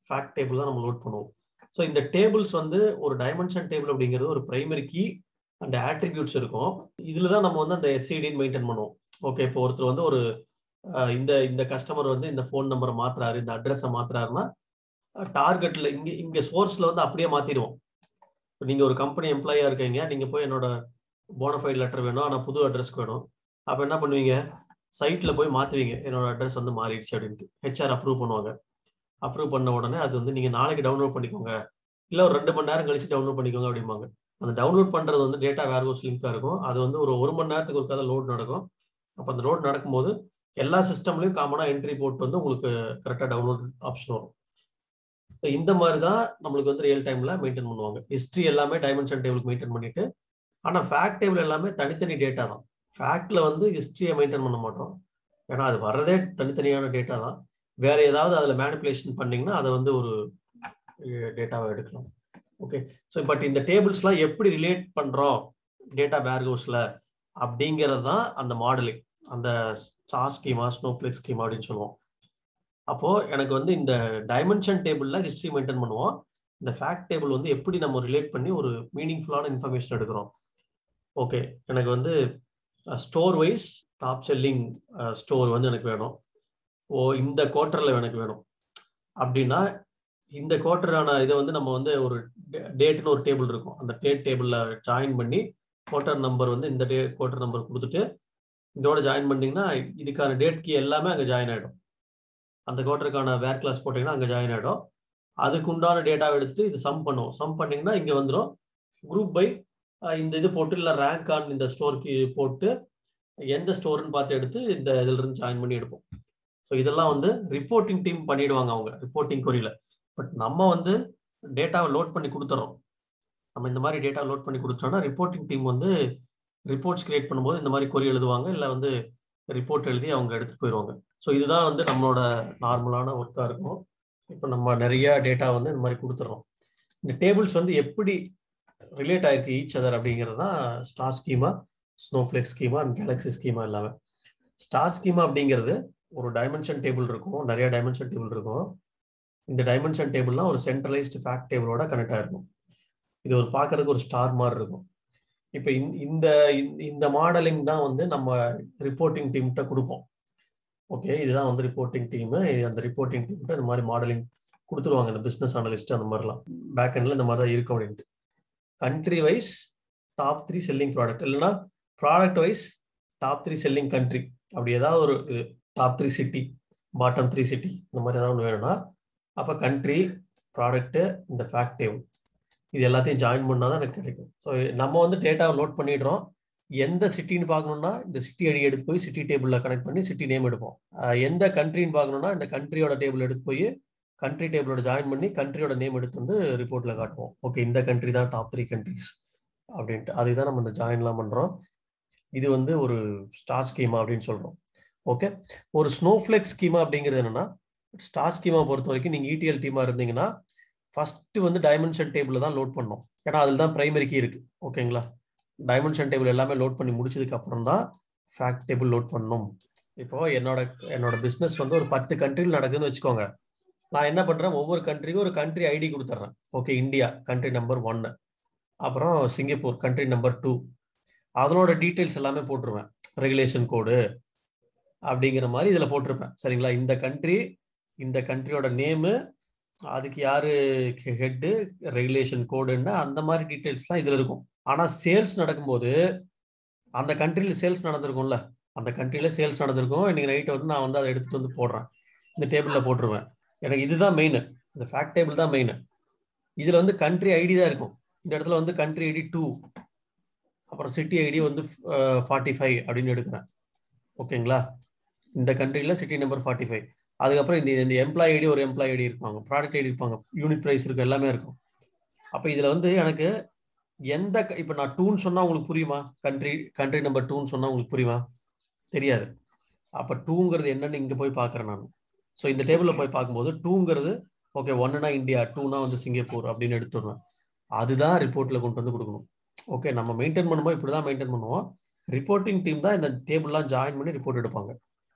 ஃபேக்ட் டேபிள் தான் நம்ம லோட் பண்ணுவோம். ஸோ இந்த டேபிள்ஸ் வந்து ஒரு டைமென்ஷன் டேபிள் அப்படிங்கிறது ஒரு பிரைமரி கீ அண்ட் ஆட்ரிபியூட்ஸ் இருக்கும். இதில் தான் நம்ம வந்து அந்த SCDன்னு மெயின்டைன் பண்ணுவோம். ஓகே இப்போ ஒருத்தர் வந்து ஒரு இந்த கஸ்டமர் வந்து இந்த ஃபோன் நம்பரை மாத்துறாரு, இந்த அட்ரஸை மாத்துறாருன்னா டார்கெட்ல இங்க சோர்ஸ்ல வந்து அப்படியே மாத்திடுவோம். நீங்க ஒரு கம்பெனி எம்ப்ளாயா இருக்கீங்க, நீங்க போய் என்னோட போனஃபைட் லெட்டர் வேணும் ஆனா புது அட்ரஸ்க்கு வேணும், அப்ப என்ன பண்ணுவீங்க, சைட்ல போய் மாத்துவீங்க, என்னோட அட்ரஸ் வந்து மாறிடுச்சு அப்படின்ட்டு. HR அப்ரூவ் பண்ணுவாங்க. அப்ரூவ் பண்ண உடனே அது வந்து நீங்க நாளைக்கு டவுன்லோட் பண்ணிக்கோங்க, இல்ல ஒரு 2 மணி நேரம் கழிச்சு டவுன்லோட் பண்ணிக்கோங்க அப்படிம்பாங்க. அந்த டவுன்லோட் பண்றது வந்து டேட்டா வேர்ஹவுஸ் லிங்கா இருக்கும். அது வந்து ஒரு மணி நேரத்துக்கு ஒரு கதை லோட் நடக்கும். அப்ப அந்த லோட் நடக்கும்போது எல்லா சிஸ்டம்லயும் காமனா என்ட்ரி போட்டு வந்து உங்களுக்கு கரெக்டா டவுன்லோட் ஆப்ஷன் வரும். ஸோ இந்த மாதிரி தான் நம்மளுக்கு வந்து ரியல் டைம்ல மெயின்டைன் பண்ணுவாங்க. ஹிஸ்ட்ரி எல்லாமே டைமென்ஷன் டேபிளுக்கு மெயின்டைன் பண்ணிட்டு, ஆனால் ஃபேக்ட் டேபிள் எல்லாமே தனித்தனி டேட்டா தான். ஃபேக்ட்ல வந்து ஹிஸ்ட்ரியை மெயின்டைன் பண்ண மாட்டோம், ஏன்னா அது வர்றதே தனித்தனியான டேட்டா தான். வேற ஏதாவது அதில் மேனிப்புலேஷன் பண்ணீங்கன்னா அதை வந்து ஒரு டேட்டாவை எடுக்கலாம். ஓகே, ஸோ பட் இந்த டேபிள்ஸ்லாம் எப்படி ரிலேட் பண்ணுறோம் டேட்டா வேர்ஹவுஸில் அப்படிங்கிறது தான் அந்த மாடலிங், அந்த ஸ்டார் ஸ்கீமா ஸ்னோஃப்ளேக் ஸ்கீமா அப்படின்னு சொல்லுவோம். அப்போ எனக்கு வந்து இந்த டைமென்ஷன் டேபிள்ல ஹிஸ்டரி மெயின்டைன் பண்ணுவோம். இந்த ஃபேக்ட் டேபிள் வந்து எப்படி நம்ம ரிலேட் பண்ணி ஒரு மீனிங்ஃபுல்லான இன்ஃபர்மேஷன் எடுக்கிறோம். ஓகே, எனக்கு வந்து store wise top selling store வந்து எனக்கு வேணும். இந்த குவார்டர்ல எனக்கு வேணும் அப்படின்னா இந்த குவார்டரான இதை வந்து நம்ம வந்து ஒரு டேட்னு ஒரு டேபிள் இருக்கும், அந்த டேட் டேபிள்ல ஜாயின் பண்ணி குவார்டர் நம்பர் வந்து இந்த குவார்டர் நம்பர் கொடுத்துட்டு இதோட ஜாயின் பண்ணீங்கன்னா இதுக்கான டேட் கீ எல்லாமே அங்கே ஜாயின் ஆகிடும். அந்த குவார்டருக்கான வேர் கிளாஸ் போட்டிங்கன்னா அங்கே ஜாயின் ஆகிடும். அதுக்கு உண்டான டேட்டாவை எடுத்துட்டு இது சம் பண்ணுவோம். சம் பண்ணிங்கன்னா இங்கே வந்துடும். குரூப் பை இந்த இது போட்டு இல்லை ரேங்க் ஆன் இந்த ஸ்டோருக்கு போட்டு எந்த ஸ்டோர்னு பார்த்து எடுத்து இந்த இதுல இருந்து ஜாயின் பண்ணி எடுப்போம். ஸோ இதெல்லாம் வந்து ரிப்போர்ட்டிங் டீம் பண்ணிடுவாங்க அவங்க ரிப்போர்ட்டிங் கொரியில. பட் நம்ம வந்து டேட்டாவை லோட் பண்ணி கொடுத்துறோம். நம்ம இந்த மாதிரி டேட்டா லோட் பண்ணி கொடுத்தோம்னா ரிப்போர்ட்டிங் டீம் வந்து ரிப்போர்ட்ஸ் கிரியேட் பண்ணும்போது இந்த மாதிரி கொரி எழுதுவாங்க, இல்லை வந்து ரிப்போர்ட் எழுதி அவங்க எடுத்துட்டு போயிடுவாங்க. ஸோ இதுதான் வந்து நம்மளோட நார்மலான ஒர்க்காக இருக்கும். இப்போ நம்ம நிறைய டேட்டா வந்து இந்த மாதிரி கொடுத்துட்றோம். இந்த டேபிள்ஸ் வந்து எப்படி ரிலேட் ஆயிருக்கு ஈச் அதர் அப்படிங்கிறது தான் star schema, snowflake schema and Galaxy schema எல்லாமே. ஸ்டார் ஸ்கீமா அப்படிங்கிறது ஒரு டைமென்ஷன் டேபிள் இருக்கும், நிறைய டைமென்ஷன் டேபிள் இருக்கும். இந்த டைமென்ஷன் டேபிள்லாம் ஒரு சென்ட்ரலைஸ்டு ஃபேக்ட் டேபிளோட கனெக்ட் ஆயிருக்கும். இது ஒரு பார்க்கறதுக்கு ஒரு ஸ்டார் மாதிரி இருக்கும். இப்போ இந்த இந்த மாடலிங் தான் வந்து நம்ம ரிப்போர்ட்டிங் டீம்கிட்ட கொடுப்போம். ஓகே, இதுதான் வந்து ரிப்போர்ட்டிங் டீமு. அந்த ரிப்போர்ட்டிங் டீம்கிட்ட இந்த மாதிரி மாடலிங் கொடுத்துருவாங்க. இந்த பிஸ்னஸ் அனலிஸ்ட் அந்த மாதிரிலாம் பேக் எண்ட்ல இந்த மாதிரி தான் இருக்கும் அப்படின்ட்டு. Country wise top 3 selling product, இல்லைன்னா product wise top 3 selling country, அப்படி ஏதாவது ஒரு இது டாப் 3 சிட்டி, பாட்டம் 3 சிட்டி, இந்த மாதிரி ஏதாவது ஒன்று வேணும்னா அப்போ கண்ட்ரி, ப்ராடக்ட்டு, இந்த ஃபேக்ட் டேபிள் இது எல்லாத்தையும் ஜாயின் பண்ணால் தான் எனக்கு கிடைக்கும். ஸோ நம்ம வந்து டேட்டாவை லோட் பண்ணிடுறோம். எந்த சிட்டின்னு பார்க்கணும்னா இந்த சிட்டி ஐடி எடுத்து போய் சிட்டி டேபிளில் கனெக்ட் பண்ணி சிட்டி நேம் எடுப்போம். எந்த கண்ட்ரின்னு பார்க்கணும்னா இந்த கண்ட்ரியோட டேபிள் எடுத்து போய் கண்ட்ரி டேபிளோட ஜாயின் பண்ணி கண்ட்ரியோட நேம் எடுத்து வந்து ரிப்போர்ட்டில் காட்டுவோம். ஓகே, இந்த கண்ட்ரி தான் டாப் 3 கண்ட்ரிஸ் அப்படின்ட்டு. அதுதான் நம்ம இந்த ஜாயின்லாம் பண்ணுறோம். இது வந்து ஒரு ஸ்டார் ஸ்கீமா அப்படின்னு சொல்கிறோம். ஓகே, ஒரு ஸ்னோஃப்ளேக் ஸ்கீமா அப்படிங்கிறது என்னன்னா, ஸ்டார் ஸ்கீமா பொறுத்த வரைக்கும் நீங்கள் ETL டீமாக இருந்தீங்கன்னா ஃபர்ஸ்ட் வந்து டைமென்ஷன் டேபிள் தான் லோட் பண்ணோம். ஏன்னா அதில் தான் பிரைமரி கீ இருக்கு. ஓகேங்களா, டைமென்ஷன் டேபிள் எல்லாமே லோட் பண்ணி முடிச்சதுக்கு அப்புறம் தான் ஃபேக்ட் டேபிள் லோட் பண்ணணும். இப்போ என்னோட பிஸ்னஸ் வந்து ஒரு 10 கண்ட்ரியில் நடக்குதுன்னு வச்சுக்கோங்க. நான் என்ன பண்றேன், ஒவ்வொரு கண்ட்ரிக்கும் ஒரு கண்ட்ரி ஐடி கொடுத்துட்றேன். ஓகே, இந்தியா கண்ட்ரி நம்பர் 1, அப்புறம் சிங்கப்பூர் கண்ட்ரி நம்பர் 2, அதனோட டீட்டெயில்ஸ் எல்லாமே போட்டுருவேன். ரெகுலேஷன் கோடு அப்படிங்கிற மாதிரி இதில் போட்டிருப்பேன். சரிங்களா, இந்த கண்ட்ரியோட நேமு, அதுக்கு யாரு ஹெட்டு, ரெகுலேஷன் கோடுன்னா அந்த மாதிரி டீட்டெயில்ஸ்லாம் இதில் இருக்கும். ஆனால் சேல்ஸ் நடக்கும்போது அந்த கண்ட்ரியில் சேல்ஸ் நடந்திருக்கும்ல, அந்த கண்ட்ரியில் சேல்ஸ் நடந்திருக்கும். இன்னைக்கு நைட்டு வந்து நான் வந்து அதை எடுத்துகிட்டு வந்து போடுறேன், இந்த டேபிளில் போட்டுருவேன். எனக்கு இதுதான் மெயின், இந்த ஃபேக்ட் டேபிள் தான் மெயின். இதில் வந்து கண்ட்ரி ஐடி தான் இருக்கும். இந்த இடத்துல வந்து கண்ட்ரி ஐடி 2, அப்புறம் சிட்டி ஐடி வந்து 45 அப்படின்னு எடுக்கிறேன். ஓகேங்களா, இந்த கண்ட்ரியில் சிட்டி நம்பர் 45. அதுக்கப்புறம் இந்த எம்ப்ளாய் ஐடி, ஒரு எம்ப்ளாய் ஐடி இருப்பாங்க, ப்ராடக்ட் ஐடி இருப்பாங்க, யூனிட் ப்ரைஸ் இருக்கும், எல்லாமே இருக்கும். அப்போ இதில் வந்து எனக்கு எந்த இப்போ நான் 2ன்னு சொன்னால் உங்களுக்கு புரியுமா? கண்ட்ரி நம்பர் 2ன்னு சொன்னால் உங்களுக்கு புரியுமா? தெரியாது. அப்போ 2ங்கிறது என்னன்னு இங்கே போய் பார்க்குறேன் நான். ஸோ இந்த டேபிளில் போய் பார்க்கும்போது 2ங்கிறது ஓகே, 1னா இந்தியா, 2னா வந்து சிங்கப்பூர் அப்படின்னு எடுத்துடுவேன். அதுதான் ரிப்போர்ட்டில் கொண்டு வந்து கொடுக்கணும். ஓகே, நம்ம மெயின்டைன் பண்ணும்போது இப்படி தான் மெயின்டைன் பண்ணுவோம். ரிப்போர்ட்டிங் டீம் தான் இந்த டேபிள்லாம் ஜாயின் பண்ணி ரிப்போர்ட் எடுப்பாங்க.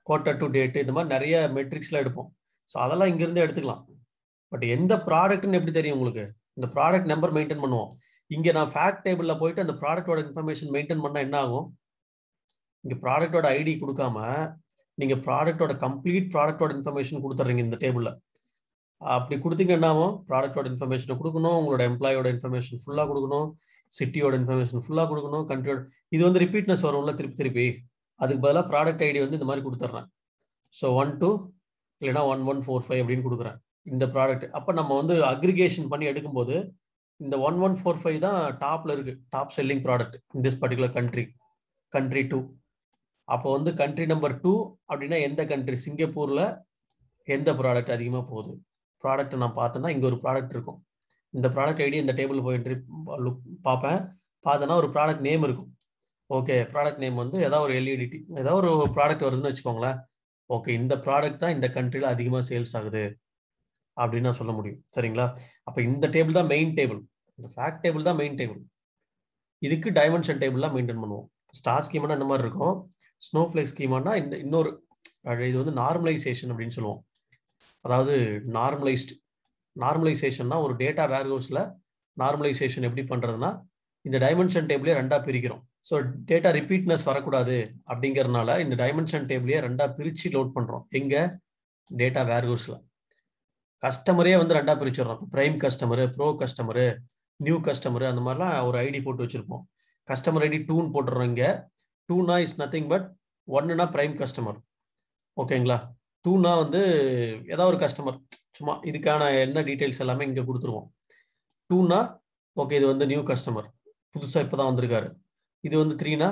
குவார்ட்டர் டு டேட்டு, இந்த மாதிரி நிறைய மெட்ரிக்ஸ்லாம் எடுப்போம். ஸோ அதெல்லாம் இங்கிருந்தே எடுத்துக்கலாம். பட் எந்த ப்ராடக்ட்னு எப்படி தெரியும் உங்களுக்கு? இந்த ப்ராடக்ட் நம்பர் மெயின்டைன் பண்ணுவோம். இங்கே நான் ஃபேக்ட் டேபிளில் போயிட்டு அந்த ப்ராடக்டோட இன்ஃபர்மேஷன் மெயின்டைன் பண்ணால் என்ன ஆகும்? இங்கே ப்ராடக்டோட ஐடி கொடுக்காம நீங்கள் ப்ராடக்டோட கம்ப்ளீட் ப்ராடக்டோட இன்ஃபர்மேஷன் கொடுத்துட்றீங்க இந்த டேபிளில். அப்படி கொடுத்தீங்க என்ன ஆகும்? ப்ராடக்டோட இன்ஃபர்மேஷனை கொடுக்கணும், உங்களோட எம்ப்ளாயோட இன்ஃபர்மேஷன் ஃபுல்லாக கொடுக்கணும், சிட்டியோட இன்ஃபர்மேஷன் ஃபுல்லாக கொடுக்கணும், கண்ட்ரியோட. இது வந்து ரிப்பீட்னஸ் வரும்ல திருப்பி. அதுக்கு பதிலாக ப்ராடக்ட் ஐடி வந்து இந்த மாதிரி கொடுத்துட்றேன். ஸோ 12 இல்லைன்னா 1145 அப்படின்னு கொடுக்குறேன் இந்த ப்ராடக்ட். அப்போ நம்ம வந்து அக்ரிகேஷன் பண்ணி எடுக்கும்போது இந்த 1145 தான் டாப்ல இருக்கு, top selling product in this particular country 2. அப்போ வந்து கண்ட்ரி நம்பர் 2 அப்படின்னா எந்த கண்ட்ரி? சிங்கப்பூர்ல எந்த ப்ராடக்ட் அதிகமாக போகுது? ப்ராடக்ட் நான் பார்த்தேன்னா இங்கே ஒரு ப்ராடக்ட் இருக்கும். இந்த ப்ராடக்ட் ஐடி இந்த டேபிள் போயிட்டு பார்ப்பேன். பார்த்தேன்னா ஒரு ப்ராடக்ட் நேம் இருக்கும். ஓகே, ப்ராடக்ட் நேம் வந்து ஏதாவது ஒரு எல்இடி, ஏதாவது ஒரு ப்ராடக்ட் வருதுன்னு வச்சுக்கோங்களேன். ஓகே இந்த ப்ராடக்ட் தான் இந்த கண்ட்ரியில் அதிகமாக சேல்ஸ் ஆகுது அப்படின்னு நான் சொல்ல முடியும். சரிங்களா? அப்போ இந்த டேபிள் தான் மெயின் டேபிள், இந்த ஃபேக்ட் டேபிள் தான் மெயின் டேபிள். இதுக்கு டைமென்ஷன் டேபிள்லாம் மெயின்டைன் பண்ணுவோம். ஸ்டார் ஸ்கீமானா இந்த மாதிரி இருக்கும். ஸ்னோஃப்ளேக் ஸ்கீமானா இந்த இன்னொரு இது வந்து நார்மலைசேஷன் அப்படின்னு சொல்லுவோம். அதாவது நார்மலைசேஷன்னா ஒரு டேட்டா வேர்ஹவுஸில் நார்மலைசேஷன் எப்படி பண்ணுறதுன்னா இந்த டைமென்ஷன் டேபிளே ரெண்டாக பிரிக்கிறோம். ஸோ டேட்டா ரிப்பீட்னஸ் வரக்கூடாது அப்படிங்கிறதுனால இந்த டைமென்ஷன் டேபிளே ரெண்டாக பிரித்து லோட் பண்ணுறோம். எங்கே? டேட்டா வேர்ஹவுஸில். கஸ்டமரே வந்து ரெண்டாக பிரிச்சிடறோம். Prime customer, pro customer, new customer, அந்த மாதிரிலாம் ஒரு ஐடி போட்டு வச்சுருப்போம். கஸ்டமர் ஐடி 2ன்னு போட்டுறோம். இங்கே 2னா இஸ் நத்திங் பட் 1னா ப்ரைம் கஸ்டமர். ஓகேங்களா? 2னா வந்து ஏதாவது ஒரு கஸ்டமர், சும்மா இதுக்கான என்ன டீட்டெயில்ஸ் எல்லாமே இங்கே கொடுத்துருவோம். 2னா ஓகே இது வந்து நியூ கஸ்டமர், புதுசாக இப்போ தான் வந்திருக்காரு. இது வந்து 3னா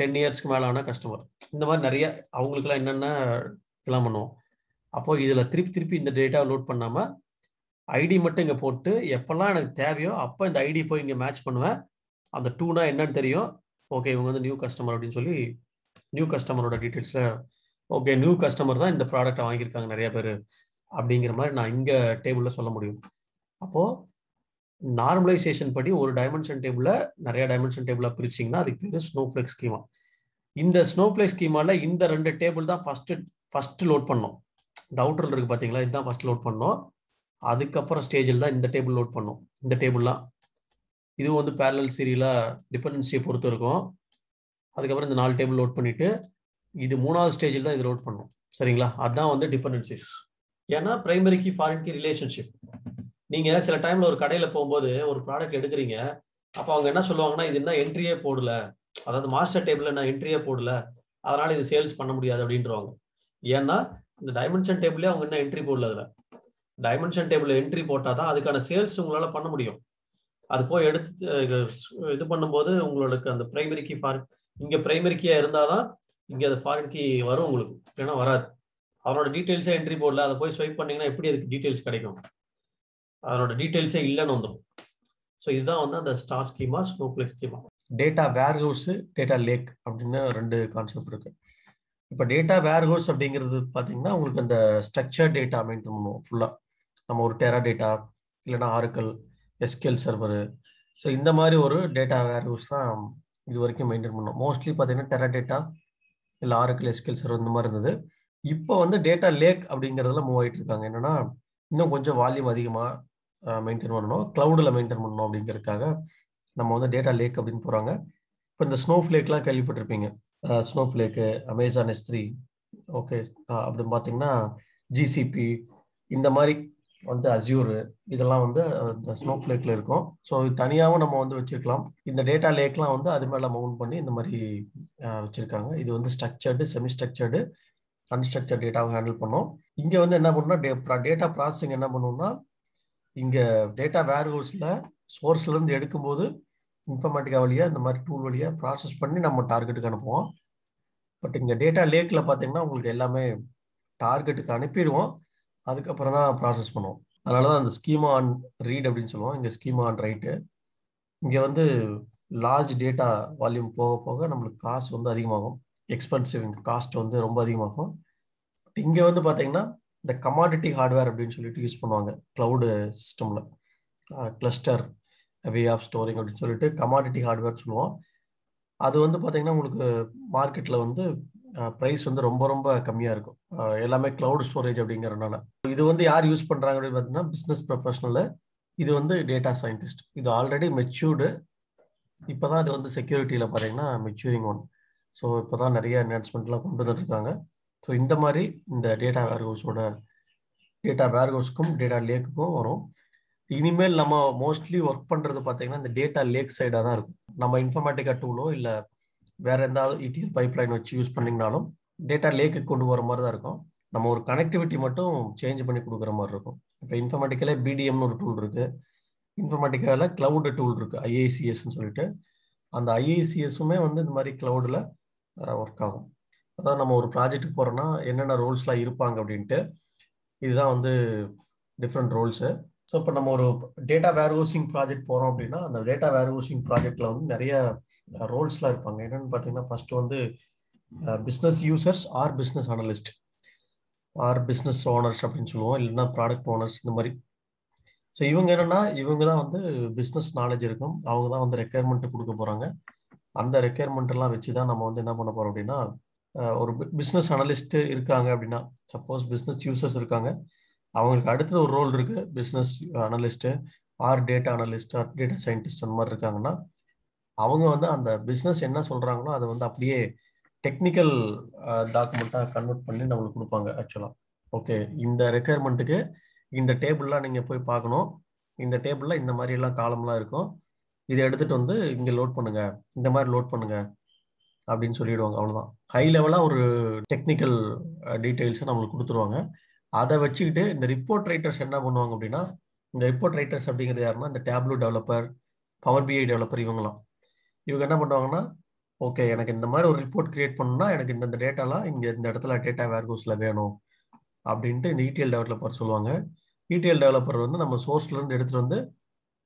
10 இயர்ஸ்க்கு மேலே ஆன கஸ்டமர். இந்த மாதிரி நிறைய அவங்களுக்குலாம் என்னென்ன இதெல்லாம் பண்ணுவோம். அப்போது இதில் திருப்பி இந்த டேட்டாவை லோட் பண்ணாமல் ஐடி மட்டும் இங்கே போட்டு எப்பெல்லாம் எனக்கு தேவையோ அப்போ இந்த ஐடி போய் இங்கே மேட்ச் பண்ணுவேன். அந்த 2னா என்னன்னு தெரியும். ஓகே இவங்க வந்து நியூ கஸ்டமர் அப்படின்னு சொல்லி நியூ கஸ்டமரோட டீட்டெயில்ஸில் ஓகே நியூ கஸ்டமர் தான் இந்த ப்ராடக்டை வாங்கியிருக்காங்க நிறைய பேர் அப்படிங்கிற மாதிரி நான் இங்கே டேபிளில் சொல்ல முடியும். அப்போது நார்மலைசேஷன் படி ஒரு டைமென்ஷன் டேபிளில் நிறைய டைமென்ஷன் டேபிளாக பிரிச்சிங்கன்னா அதுக்கு பேர் ஸ்னோஃப்ளேக் ஸ்கீமா. இந்த ஸ்னோஃப்ளேக் ஸ்கீமாவில் இந்த 2 டேபிள் தான் ஃபஸ்ட்டு லோட் பண்ணோம். இந்த அவுட்டரில் இருக்குது பார்த்தீங்களா, இதுதான் ஃபஸ்ட் லோட் பண்ணோம். அதுக்கப்புறம் ஸ்டேஜில் தான் இந்த டேபிள் லோட் பண்ணோம். இந்த டேபிள்லாம் இது வந்து பேரலல் சீரியலாக டிபெண்டன்சியை பொறுத்து இருக்கும். அதுக்கப்புறம் இந்த 4 டேபிள் லோட் பண்ணிவிட்டு இது 3வது ஸ்டேஜில் தான் இது லோட் பண்ணணும். சரிங்களா? அதுதான் வந்து டிபெண்டன்சிஸ். ஏன்னா primary key foreign key relationship. நீங்கள் சில டைமில் ஒரு கடையில் போகும்போது ஒரு ப்ராடக்ட் எடுக்கிறீங்க, அப்போ அவங்க என்ன சொல்லுவாங்கன்னா இது என்ன என்ட்ரியே போடல, அதாவது மாஸ்டர் டேபிளில் நான் என்ட்ரியே போடல, அதனால் இது சேல்ஸ் பண்ண முடியாது அப்படின்றவாங்க. ஏன்னா இந்த டைமென்ஷன் டேபிளே அவங்க என்ன என்ட்ரி போடல. அதில் டைமென்ஷன் டேபிள் என்ட்ரி போட்டால் தான் அதுக்கான சேல்ஸ் உங்களால் பண்ண முடியும். அது போய் எடுத்து இது பண்ணும்போது உங்களுக்கு அந்த பிரைமரி கீ ஃபாரின் இங்கே பிரைமரி கீயாக இருந்தால் தான் இங்கே அது ஃபாரின் கீ வரும் உங்களுக்கு, இல்லைன்னா வராது. அவனோட டீட்டெயில்ஸே என்ட்ரி போடல, அதை போய் ஸ்வைப் பண்ணிங்கன்னா எப்படி அதுக்கு டீட்டெயில்ஸ் கிடைக்கும்? அதனோட டீட்டெயில்ஸே இல்லைன்னு வந்துடும். ஸோ இதுதான் வந்து அந்த star schema, snowflake schema. Data warehouse, data lake அப்படின்னு 2 கான்செப்ட் இருக்கு. இப்போ டேட்டா வேர்ஹவுஸ் அப்படிங்கிறது பார்த்தீங்கன்னா உங்களுக்கு அந்த ஸ்ட்ரக்சர் டேட்டா மெயின்டைன் பண்ணுவோம் ஃபுல்லாக. நம்ம ஒரு டெரா டேட்டா இல்லைன்னா ஆரக்கிள், எஸ்கியூஎல் சர்வரு, ஸோ இந்த மாதிரி ஒரு டேட்டா வேர்ஹவுஸ் தான் இது வரைக்கும் மெயின்டைன் பண்ணோம். மோஸ்ட்லி பார்த்தீங்கன்னா டெரா டேட்டா இல்லை ஆரக்கிள், எஸ்கியூஎல் சர்வர் இந்த மாதிரி இருந்தது. இப்போ வந்து டேட்டா லேக் அப்படிங்கிறதுல மூவ் ஆகிட்டு இருக்காங்க. என்னன்னா இன்னும் கொஞ்சம் வால்யூம் அதிகமாக மெயின்டைன் பண்ணணும், க்ளவுடில் மெயின்டைன் பண்ணணும் அப்படிங்கிறதுக்காக நம்ம வந்து டேட்டா லேக் அப்படின்னு போகிறாங்க. இப்போ இந்த ஸ்னோஃப்ளேக்லாம் கேள்விப்பட்டிருப்பீங்க. ஸ்னோஃப்ளேக்கு, அமேசான் S3, ஓகே அப்படின்னு பார்த்தீங்கன்னா GCP, இந்த மாதிரி வந்து அஸ்யூர், இதெல்லாம் வந்து இந்த ஸ்னோஃப்ளேக்கில் இருக்கும். ஸோ இது தனியாகவும் நம்ம வந்து வச்சுருக்கலாம். இந்த டேட்டா லேக்லாம் வந்து அது மேலே மவுண்ட் பண்ணி இந்த மாதிரி வச்சுருக்காங்க. இது வந்து ஸ்ட்ரக்சர்டு, செமி ஸ்ட்ரக்சர்டு, அன்ஸ்ட்ரக்சர்ட் டேட்டாவை ஹேண்டில் பண்ணோம். இங்கே வந்து என்ன பண்ணணும்னா டேட்டா ப்ராசஸிங் என்ன பண்ணணும்னா இங்கே டேட்டா வேர்ஹவுஸில் சோர்ஸ்லேருந்து எடுக்கும்போது இன்ஃபர்மேட்டிக்கா வழியாக இந்த மாதிரி டூல் வழியாக ப்ராசஸ் பண்ணி நம்ம டார்கெட்டுக்கு அனுப்புவோம். பட் இங்கே டேட்டா லேக்கில் பார்த்தீங்கன்னா உங்களுக்கு எல்லாமே டார்கெட்டுக்கு அனுப்பிடுவோம், அதுக்கப்புறம் தான் ப்ராசஸ் பண்ணுவோம். அதனால தான் அந்த ஸ்கீமா ஆன் ரீட் அப்படின்னு சொல்லுவோம். இங்கே ஸ்கீமா ஆன் ரைட்டு. இங்கே வந்து லார்ஜ் டேட்டா வால்யூம் போக போக நம்மளுக்கு காசு வந்து அதிகமாகும், எக்ஸ்பென்சிவ் காஸ்ட் வந்து ரொம்ப அதிகமாகும். இங்கே வந்து பார்த்தீங்கன்னா இந்த கமாடிட்டி ஹார்ட்வேர் அப்படின்னு சொல்லிட்டு யூஸ் பண்ணுவாங்க க்ளவுடு சிஸ்டமில். கிளஸ்டர் வே ஆஃப் ஸ்டோரிங் அப்படின்னு சொல்லிட்டு கமாடிட்டி ஹார்ட்வேர் சொல்லுவோம். அது வந்து பார்த்தீங்கன்னா உங்களுக்கு மார்க்கெட்டில் வந்து ப்ரைஸ் வந்து ரொம்ப ரொம்ப கம்மியாக இருக்கும். எல்லாமே க்ளவுட் ஸ்டோரேஜ் அப்படிங்கிறதுனால. இது வந்து யார் யூஸ் பண்ணுறாங்க அப்படின்னு பார்த்தீங்கன்னா பிஸ்னஸ் ப்ரொஃபஷனலு. இது வந்து டேட்டா சயின்டிஸ்ட். இது ஆல்ரெடி மெச்சூர்டு. இப்போ தான் இது வந்து செக்யூரிட்டியில் பார்த்தீங்கன்னா மெச்சூரிங் ஒன். ஸோ இப்போ தான் நிறைய என்ஹான்ஸ்மெண்ட்லாம் கொண்டு வந்துருக்காங்க. ஸோ இந்த மாதிரி இந்த டேட்டா வேர்ஹவுஸ்க்கும் டேட்டா லேக்குக்கும் வரும். இனிமேல் நம்ம மோஸ்ட்லி ஒர்க் பண்ணுறது பார்த்தீங்கன்னா இந்த டேட்டா லேக் சைடாக தான் இருக்கும். நம்ம இன்ஃபர்மேட்டிக்கா டூலோ இல்லை வேற எதாவது ETL பைப்லைன் வச்சு யூஸ் பண்ணிங்கனாலும் டேட்டா லேக்கு கொண்டு வர மாதிரி தான் இருக்கும். நம்ம ஒரு கனெக்டிவிட்டி மட்டும் சேஞ்ச் பண்ணி கொடுக்குற மாதிரி இருக்கும். இப்போ இன்ஃபர்மேட்டிக்கால BDMனு ஒரு டூல் இருக்குது, இன்ஃபர்மேட்டிக்கால கிளவுட் டூல் இருக்குது IICSன்னு சொல்லிட்டு. அந்த IICSுமே வந்து இந்த மாதிரி கிளவுடில் ஒர்க் ஆகும். அதாவது நம்ம ஒரு ப்ராஜெக்ட்டுக்கு போகிறோன்னா என்னென்ன ரோல்ஸ்லாம் இருப்பாங்க அப்படின்ட்டு, இதுதான் வந்து டிஃப்ரெண்ட் ரோல்ஸு. ஸோ இப்போ நம்ம ஒரு டேட்டா வேர்ஹவுசிங் ப்ராஜெக்ட் போகிறோம் அப்படின்னா அந்த டேட்டா வேர்ஹவுசிங் ப்ராஜெக்டில் வந்து நிறைய ரோல்ஸ்லாம் இருப்பாங்க. என்னென்னு பார்த்தீங்கன்னா ஃபர்ஸ்ட் வந்து business users or business analyst. Or business owners அப்படின்னு சொல்லுவோம், இல்லைன்னா ப்ராடக்ட் ஓனர்ஸ் இந்த மாதிரி. ஸோ இவங்க என்னன்னா, இவங்க தான் வந்து பிஸ்னஸ் நாலேஜ் இருக்கும், அவங்க தான் வந்து ரெக்குயர்மெண்ட் கொடுக்க போறாங்க. அந்த ரெக்குயர்மெண்ட் எல்லாம் வச்சு தான் நம்ம வந்து என்ன பண்ண போறோம் அப்படின்னா, ஒரு பிஸ்னஸ் அனலிஸ்ட் இருக்காங்க அப்படின்னா, சப்போஸ் பிஸ்னஸ் யூசர்ஸ் இருக்காங்க, அவங்களுக்கு அடுத்தது ஒரு ரோல் இருக்கு, business analyst or data analyst or data scientist அந்த மாதிரி இருக்காங்கன்னா, அவங்க வந்து அந்த பிஸ்னஸ் என்ன சொல்றாங்களோ அதை வந்து அப்படியே டெக்னிக்கல் டாக்குமெண்ட்டாக கன்வெர்ட் பண்ணி நம்மளுக்கு கொடுப்பாங்க. ஆக்சுவலாக ஓகே, இந்த ரெக்குயர்மெண்ட்டுக்கு இந்த டேபிள்லாம் நீங்கள் போய் பார்க்கணும், இந்த டேபிளில் இந்த மாதிரி எல்லாம் காலம்லாம் இருக்கும், இதை எடுத்துட்டு வந்து இங்கே லோட் பண்ணுங்க, இந்த மாதிரி லோட் பண்ணுங்க அப்படின்னு சொல்லிடுவாங்க. அவ்வளோதான். ஹை லெவலாக ஒரு டெக்னிக்கல் டீட்டெயில்ஸை நம்மளுக்கு கொடுத்துருவாங்க. அதை வச்சுக்கிட்டு இந்த ரிப்போர்ட் ரைட்டர்ஸ் என்ன பண்ணுவாங்க அப்படின்னா, இந்த ரிப்போர்ட் ரைட்டர்ஸ் அப்படிங்கிறது யாருன்னா, இந்த Tableau developer, Power BI developer, இவங்கலாம். இவங்க என்ன பண்ணுவாங்கன்னா, ஓகே எனக்கு இந்த மாதிரி ஒரு ரிப்போர்ட் கிரியேட் பண்ணணும்னா எனக்கு இந்த டேட்டாலாம் இங்கே இந்த இடத்துல டேட்டா வேர்ஹவுஸில் வேணும் அப்படின்ட்டு இந்த ETL டெவலப்பர் சொல்லுவாங்க. ETL டெவலப்பர் வந்து நம்ம சோர்ஸ்லேருந்து எடுத்துகிட்டு வந்து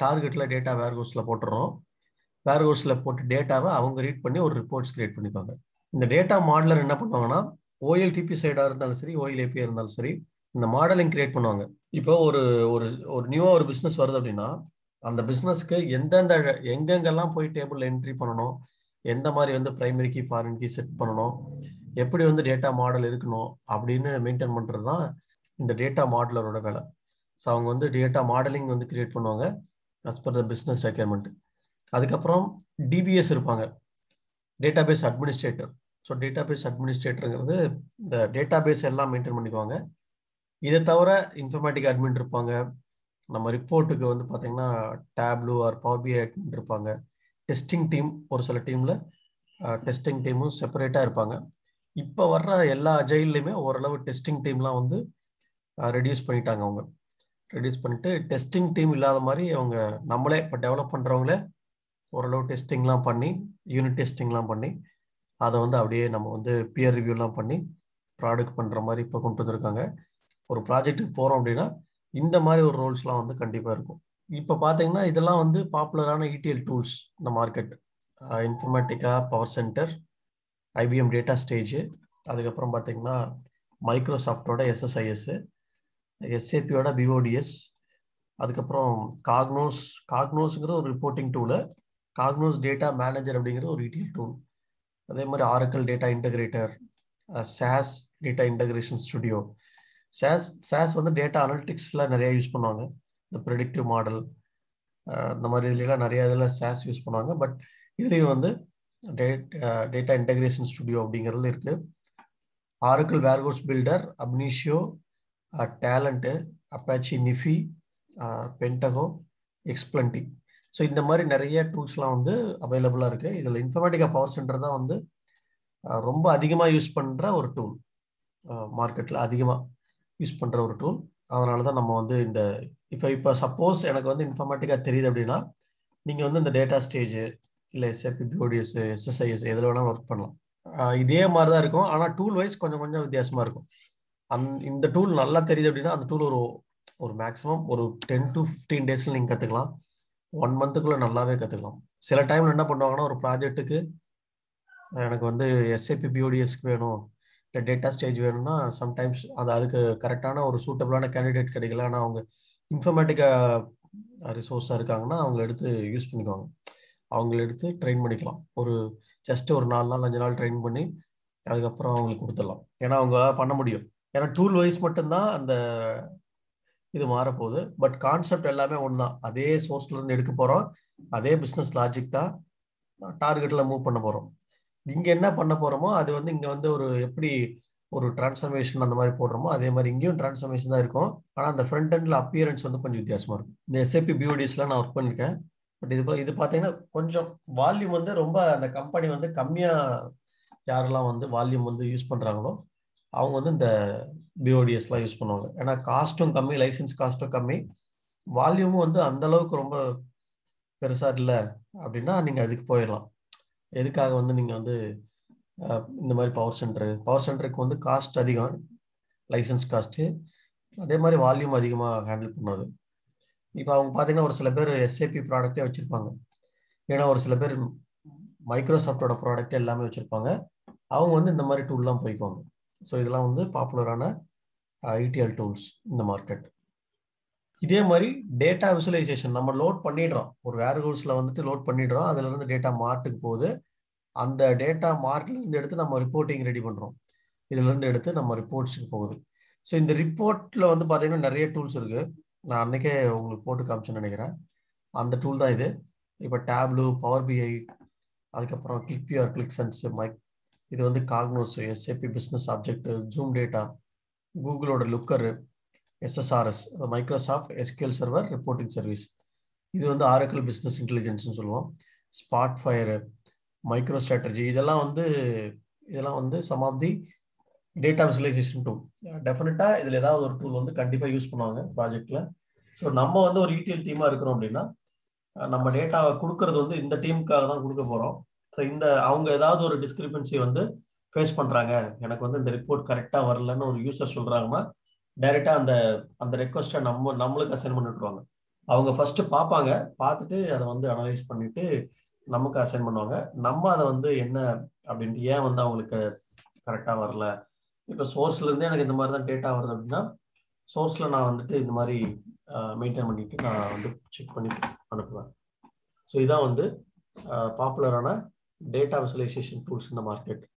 டார்கெட்டில் டேட்டா வேர்ஹவுஸில் போட்டுறோம். வேர்ஹவுஸில் போட்டு டேட்டாவை அவங்க ரீட் பண்ணி ஒரு ரிப்போர்ட்ஸ் கிரியேட் பண்ணிப்பாங்க. இந்த டேட்டா மாடலர் என்ன பண்ணுவாங்கன்னா, OLTP சைடாக இருந்தாலும் சரி, OLAP இருந்தாலும் சரி, இந்த மாடலிங் கிரியேட் பண்ணுவாங்க. இப்போ ஒரு ஒரு ஒரு நியூவாக ஒரு பிஸ்னஸ் வருது அப்படின்னா, அந்த பிஸ்னஸ்க்கு எந்தெந்த எங்கெங்கெல்லாம் போய் டேபிள் என்ட்ரி பண்ணணும், எந்த மாதிரி வந்து primary key foreign key set பண்ணணும், எப்படி வந்து டேட்டா மாடல் இருக்கணும் அப்படின்னு மெயின்டைன் பண்ணுறது தான் இந்த டேட்டா மாடலரோட வேலை. ஸோ அவங்க வந்து டேட்டா மாடலிங் வந்து கிரியேட் பண்ணுவாங்க as per the business requirement. அதுக்கப்புறம் டிபிஎஸ் இருப்பாங்க, டேட்டாபேஸ் அட்மினிஸ்ட்ரேட்டர். ஸோ டேட்டாபேஸ் அட்மினிஸ்ட்ரேட்டருங்கிறது இந்த டேட்டாபேஸ் எல்லாம் மெயின்டைன் பண்ணிக்குவாங்க. இதை தவிர இன்ஃபர்மேட்டிக் அட்மின் இருப்பாங்க. நம்ம ரிப்போர்ட்டுக்கு வந்து பார்த்தீங்கன்னா டேப்லூ ஆர் பவர் பிஐ அட்மின் இருப்பாங்க. டெஸ்டிங் டீம், ஒரு சில டீமில் டெஸ்டிங் டீமும் செப்பரேட்டாக இருப்பாங்க. இப்போ வர்ற எல்லா அஜைல்லையுமே ஓரளவு டெஸ்டிங் டீம்லாம் வந்து ரெடியூஸ் பண்ணிட்டாங்க. அவங்க ரெடியூஸ் பண்ணிட்டு டெஸ்டிங் டீம் இல்லாத மாதிரி அவங்க நம்மளே இப்போ டெவலப் பண்ணுறவங்களே ஓரளவு டெஸ்டிங்லாம் பண்ணி, யூனிட் டெஸ்டிங்லாம் பண்ணி, அதை வந்து அப்படியே நம்ம வந்து பியர் ரிவ்யூலாம் பண்ணி ப்ராடக்ட் பண்ணுற மாதிரி இப்போ கொண்டு வந்திருக்காங்க. ஒரு ப்ராஜெக்ட்டுக்கு போகிறோம் அப்படின்னா இந்த மாதிரி ஒரு ரோல்ஸ்லாம் வந்து கண்டிப்பாக இருக்கும். இப்போ பார்த்தீங்கன்னா இதெல்லாம் வந்து பாப்புலரான ETL டூல்ஸ் இந்த market. Informatica, power centre, IBM data stage, அதுக்கப்புறம் பார்த்தீங்கன்னா மைக்ரோசாஃப்டோட SSIS, SAPயோட BODS, அதுக்கப்புறம் காக்னோஸ்ங்கிற ஒரு ரிப்போர்ட்டிங் டூலு, காக்னோஸ் டேட்டா மேனேஜர் அப்படிங்கிற ஒரு ETL டூல், அதே மாதிரி Oracle data integrator, SAS data integration studio. SAS வந்து டேட்டா அனலிட்டிக்ஸில் நிறைய யூஸ் பண்ணுவாங்க, இந்த ப்ரெடிக்டிவ் மாடல் இந்த மாதிரி இதுலாம் நிறைய இதில் SAS யூஸ் பண்ணுவாங்க. பட் இதுலேயும் வந்து டேட்டா இன்டகிரேஷன் ஸ்டுடியோ அப்படிங்கிறது இருக்குது. Oracle Warehouse Builder, Ab Initio, Talend, Apache NiFi, Pentaho, Xplenty. So இந்த மாதிரி நிறைய டூல்ஸ்லாம் வந்து அவைலபிளாக இருக்குது. இதில் இன்ஃபர்மேட்டிக்கா பவர் சென்டர் தான் வந்து ரொம்ப அதிகமாக யூஸ் பண்ணுற ஒரு டூல், மார்க்கெட்டில் அதிகமாக யூஸ் பண்ணுற ஒரு டூல். அதனால தான் நம்ம வந்து இந்த இப்போ சப்போஸ் எனக்கு வந்து இன்ஃபர்மேட்டிக்கா தெரியுது அப்படின்னா, நீங்கள் வந்து இந்த டேட்டா ஸ்டேஜ் இல்லை SAP BODS, SSIS எதில் வேணாலும் ஒர்க் பண்ணலாம். இதே மாதிரி தான் இருக்கும், ஆனால் டூல் வைஸ் கொஞ்சம் கொஞ்சம் வித்தியாசமாக இருக்கும். இந்த டூல் நல்லா தெரியுது அப்படின்னா அந்த டூல் ஒரு மேக்ஸிமம் ஒரு 10 to 15 டேஸில் நீங்கள் கற்றுக்கலாம். 1 மந்த்துக்குள்ளே நல்லாவே கற்றுக்கலாம். சில டைமில் என்ன பண்ணுவாங்கன்னா, ஒரு ப்ராஜெக்ட்டுக்கு எனக்கு வந்து SAP BODSக்கு வேணும், இல்லை டேட்டா ஸ்டேஜ் வேணும்னா சம்டைம்ஸ் அதுக்கு கரெக்டான ஒரு சூட்டபிளான கேண்டிடேட் கிடைக்கல. ஆனால் அவங்க இன்ஃபர்மேட்டிக்கா ரிசோர்ஸாக இருக்காங்கன்னா அவங்கள எடுத்து யூஸ் பண்ணிக்குவாங்க, அவங்கள எடுத்து ட்ரெயின் பண்ணிக்கலாம். ஜஸ்ட் ஒரு 4 நாள் 5 நாள் ட்ரெயின் பண்ணி அதுக்கப்புறம் அவங்களுக்கு கொடுத்துடலாம். ஏன்னா அவங்க பண்ண முடியும். ஏன்னா டூல் வைஸ் மட்டும்தான் அந்த இது மாறப்போகுது. பட் கான்செப்ட் எல்லாமே ஒன்று தான். அதே சோர்ஸ்லேருந்து எடுக்க போகிறோம், அதே பிஸ்னஸ் லாஜிக் தான், டார்கெட்டில் மூவ் பண்ண போகிறோம். இங்கே என்ன பண்ண போகிறோமோ அது வந்து இங்கே வந்து எப்படி ஒரு டிரான்ஸ்ஃபர்மேஷன் அந்த மாதிரி போடுறோமோ அதே மாதிரி இங்கேயும் டிரான்ஸ்ஃபர்மேஷன் தான் இருக்கும். ஆனால் அந்த ஃப்ரண்ட் எண்டில் அப்பியரன்ஸ் வந்து கொஞ்சம் வித்தியாசமாக இருக்கும். இந்த SAP BODSலாம் நான் ஒர்க் பண்ணியிருக்கேன். பட் இது பார்த்தீங்கன்னா கொஞ்சம் வால்யூம் வந்து ரொம்ப அந்த கம்பெனி வந்து கம்மியாக யாரெல்லாம் வந்து வால்யூம் வந்து யூஸ் பண்ணுறாங்களோ அவங்க வந்து இந்த BODSலாம் யூஸ் பண்ணுவாங்க. ஏன்னா காஸ்ட்டும் கம்மி, லைசன்ஸ் காஸ்ட்டும் கம்மி, வால்யூமும் வந்து அந்த அளவுக்கு ரொம்ப பெருசாக இல்லை அப்படின்னா நீங்கள் அதுக்கு போயிடலாம். எதுக்காக வந்து நீங்கள் வந்து இந்த மாதிரி பவர் சென்டருக்கு வந்து காஸ்ட் அதிகம், லைசன்ஸ் காஸ்ட்டு, அதே மாதிரி வால்யூம் அதிகமாக ஹேண்டில் பண்ணாது. இப்போ அவங்க பார்த்தீங்கன்னா ஒரு சில பேர் SAP ப்ராடக்டே வச்சுருப்பாங்க, ஏன்னா ஒரு சில பேர் மைக்ரோசாஃப்டோட ப்ராடக்டே எல்லாமே வச்சுருப்பாங்க. அவங்க வந்து இந்த மாதிரி டூல்லாம் போய்க்குவாங்க. ஸோ இதெல்லாம் வந்து பாப்புலரான ETL டூல்ஸ் இந்த மார்க்கெட். இதே மாதிரி டேட்டா விசுவலைசேஷன் நம்ம லோட் பண்ணிடுறோம், ஒரு வேர்ஹவுஸில் வந்துட்டு லோட் பண்ணிடுறோம், அதுல இருந்து டேட்டா மார்ட்டுக்கு போகுது, அந்த டேட்டா மார்ட்ல இருந்து எடுத்து நம்ம ரிப்போர்ட்டிங் ரெடி பண்றோம், இதுல இருந்து எடுத்து நம்ம ரிப்போர்ட்ஸுக்கு போகுது. ஸோ இந்த ரிப்போர்ட்ல வந்து பாத்தீங்கன்னா நிறைய டூல்ஸ் இருக்கு, நான் அன்னைக்கே உங்களுக்கு போட்டு காமிச்சேன்னு நினைக்கிறேன், அந்த டூல் தான் இது. இப்போ டேப்லூ, பவர் பிஐ, அதுக்கப்புறம் கிளிக்விஆர், கிளிக் சென்ஸ், இது வந்து Cognos, SAP Business Object, Zoom data, கூகுளோட Looker, SSRS, Microsoft SQL server reporting service, இது வந்து ஆரக்கிள் பிஸ்னஸ் இன்டெலிஜென்ஸ்னு சொல்லுவோம், ஸ்பாட் ஃபயர், மைக்ரோ ஸ்ட்ராட்டஜி, இதெல்லாம் வந்து some of the data visualisation tool. டெஃபினட்டா இதுல ஏதாவது ஒரு டூல் வந்து கண்டிப்பா யூஸ் பண்ணுவாங்க ப்ராஜெக்ட்ல. ஸோ நம்ம வந்து ஒரு ETL டீமா இருக்கிறோம் அப்படின்னா நம்ம டேட்டாவை கொடுக்கறது வந்து இந்த டீமுக்காக தான் கொடுக்க போறோம். ஸோ இந்த அவங்க ஏதாவது ஒரு டிஸ்கிரிபன்சி வந்து ஃபேஸ் பண்றாங்க, எனக்கு வந்து இந்த ரிப்போர்ட் கரெக்டா வரலன்னு ஒரு யூசர் சொல்றாங்கன்னா டைரக்டா அந்த அந்த ரெக்வஸ்ட்டை நம்மளுக்கு அசைன் பண்ணி விட்டுருவாங்க. அவங்க ஃபர்ஸ்ட் பார்ப்பாங்க, பார்த்துட்டு அதை வந்து அனலைஸ் பண்ணிட்டு நமக்கு அசைன் பண்ணுவாங்க. நம்ம அதை வந்து என்ன அப்படின்ட்டு, ஏன் வந்து அவங்களுக்கு கரெக்டா வரல, இப்போ சோர்ஸ்ல இருந்தே எனக்கு இந்த மாதிரி தான் டேட்டா வருது அப்படின்னா சோர்ஸ்ல நான் வந்துட்டு இந்த மாதிரி மெயின்டைன் பண்ணிட்டு நான் வந்து செக் பண்ணி அனுப்புவேன். ஸோ இதான் வந்து பாப்புலரான டேட்டா விசுவலைசேஷன் டூல்ஸ் இந்த மார்க்கெட்.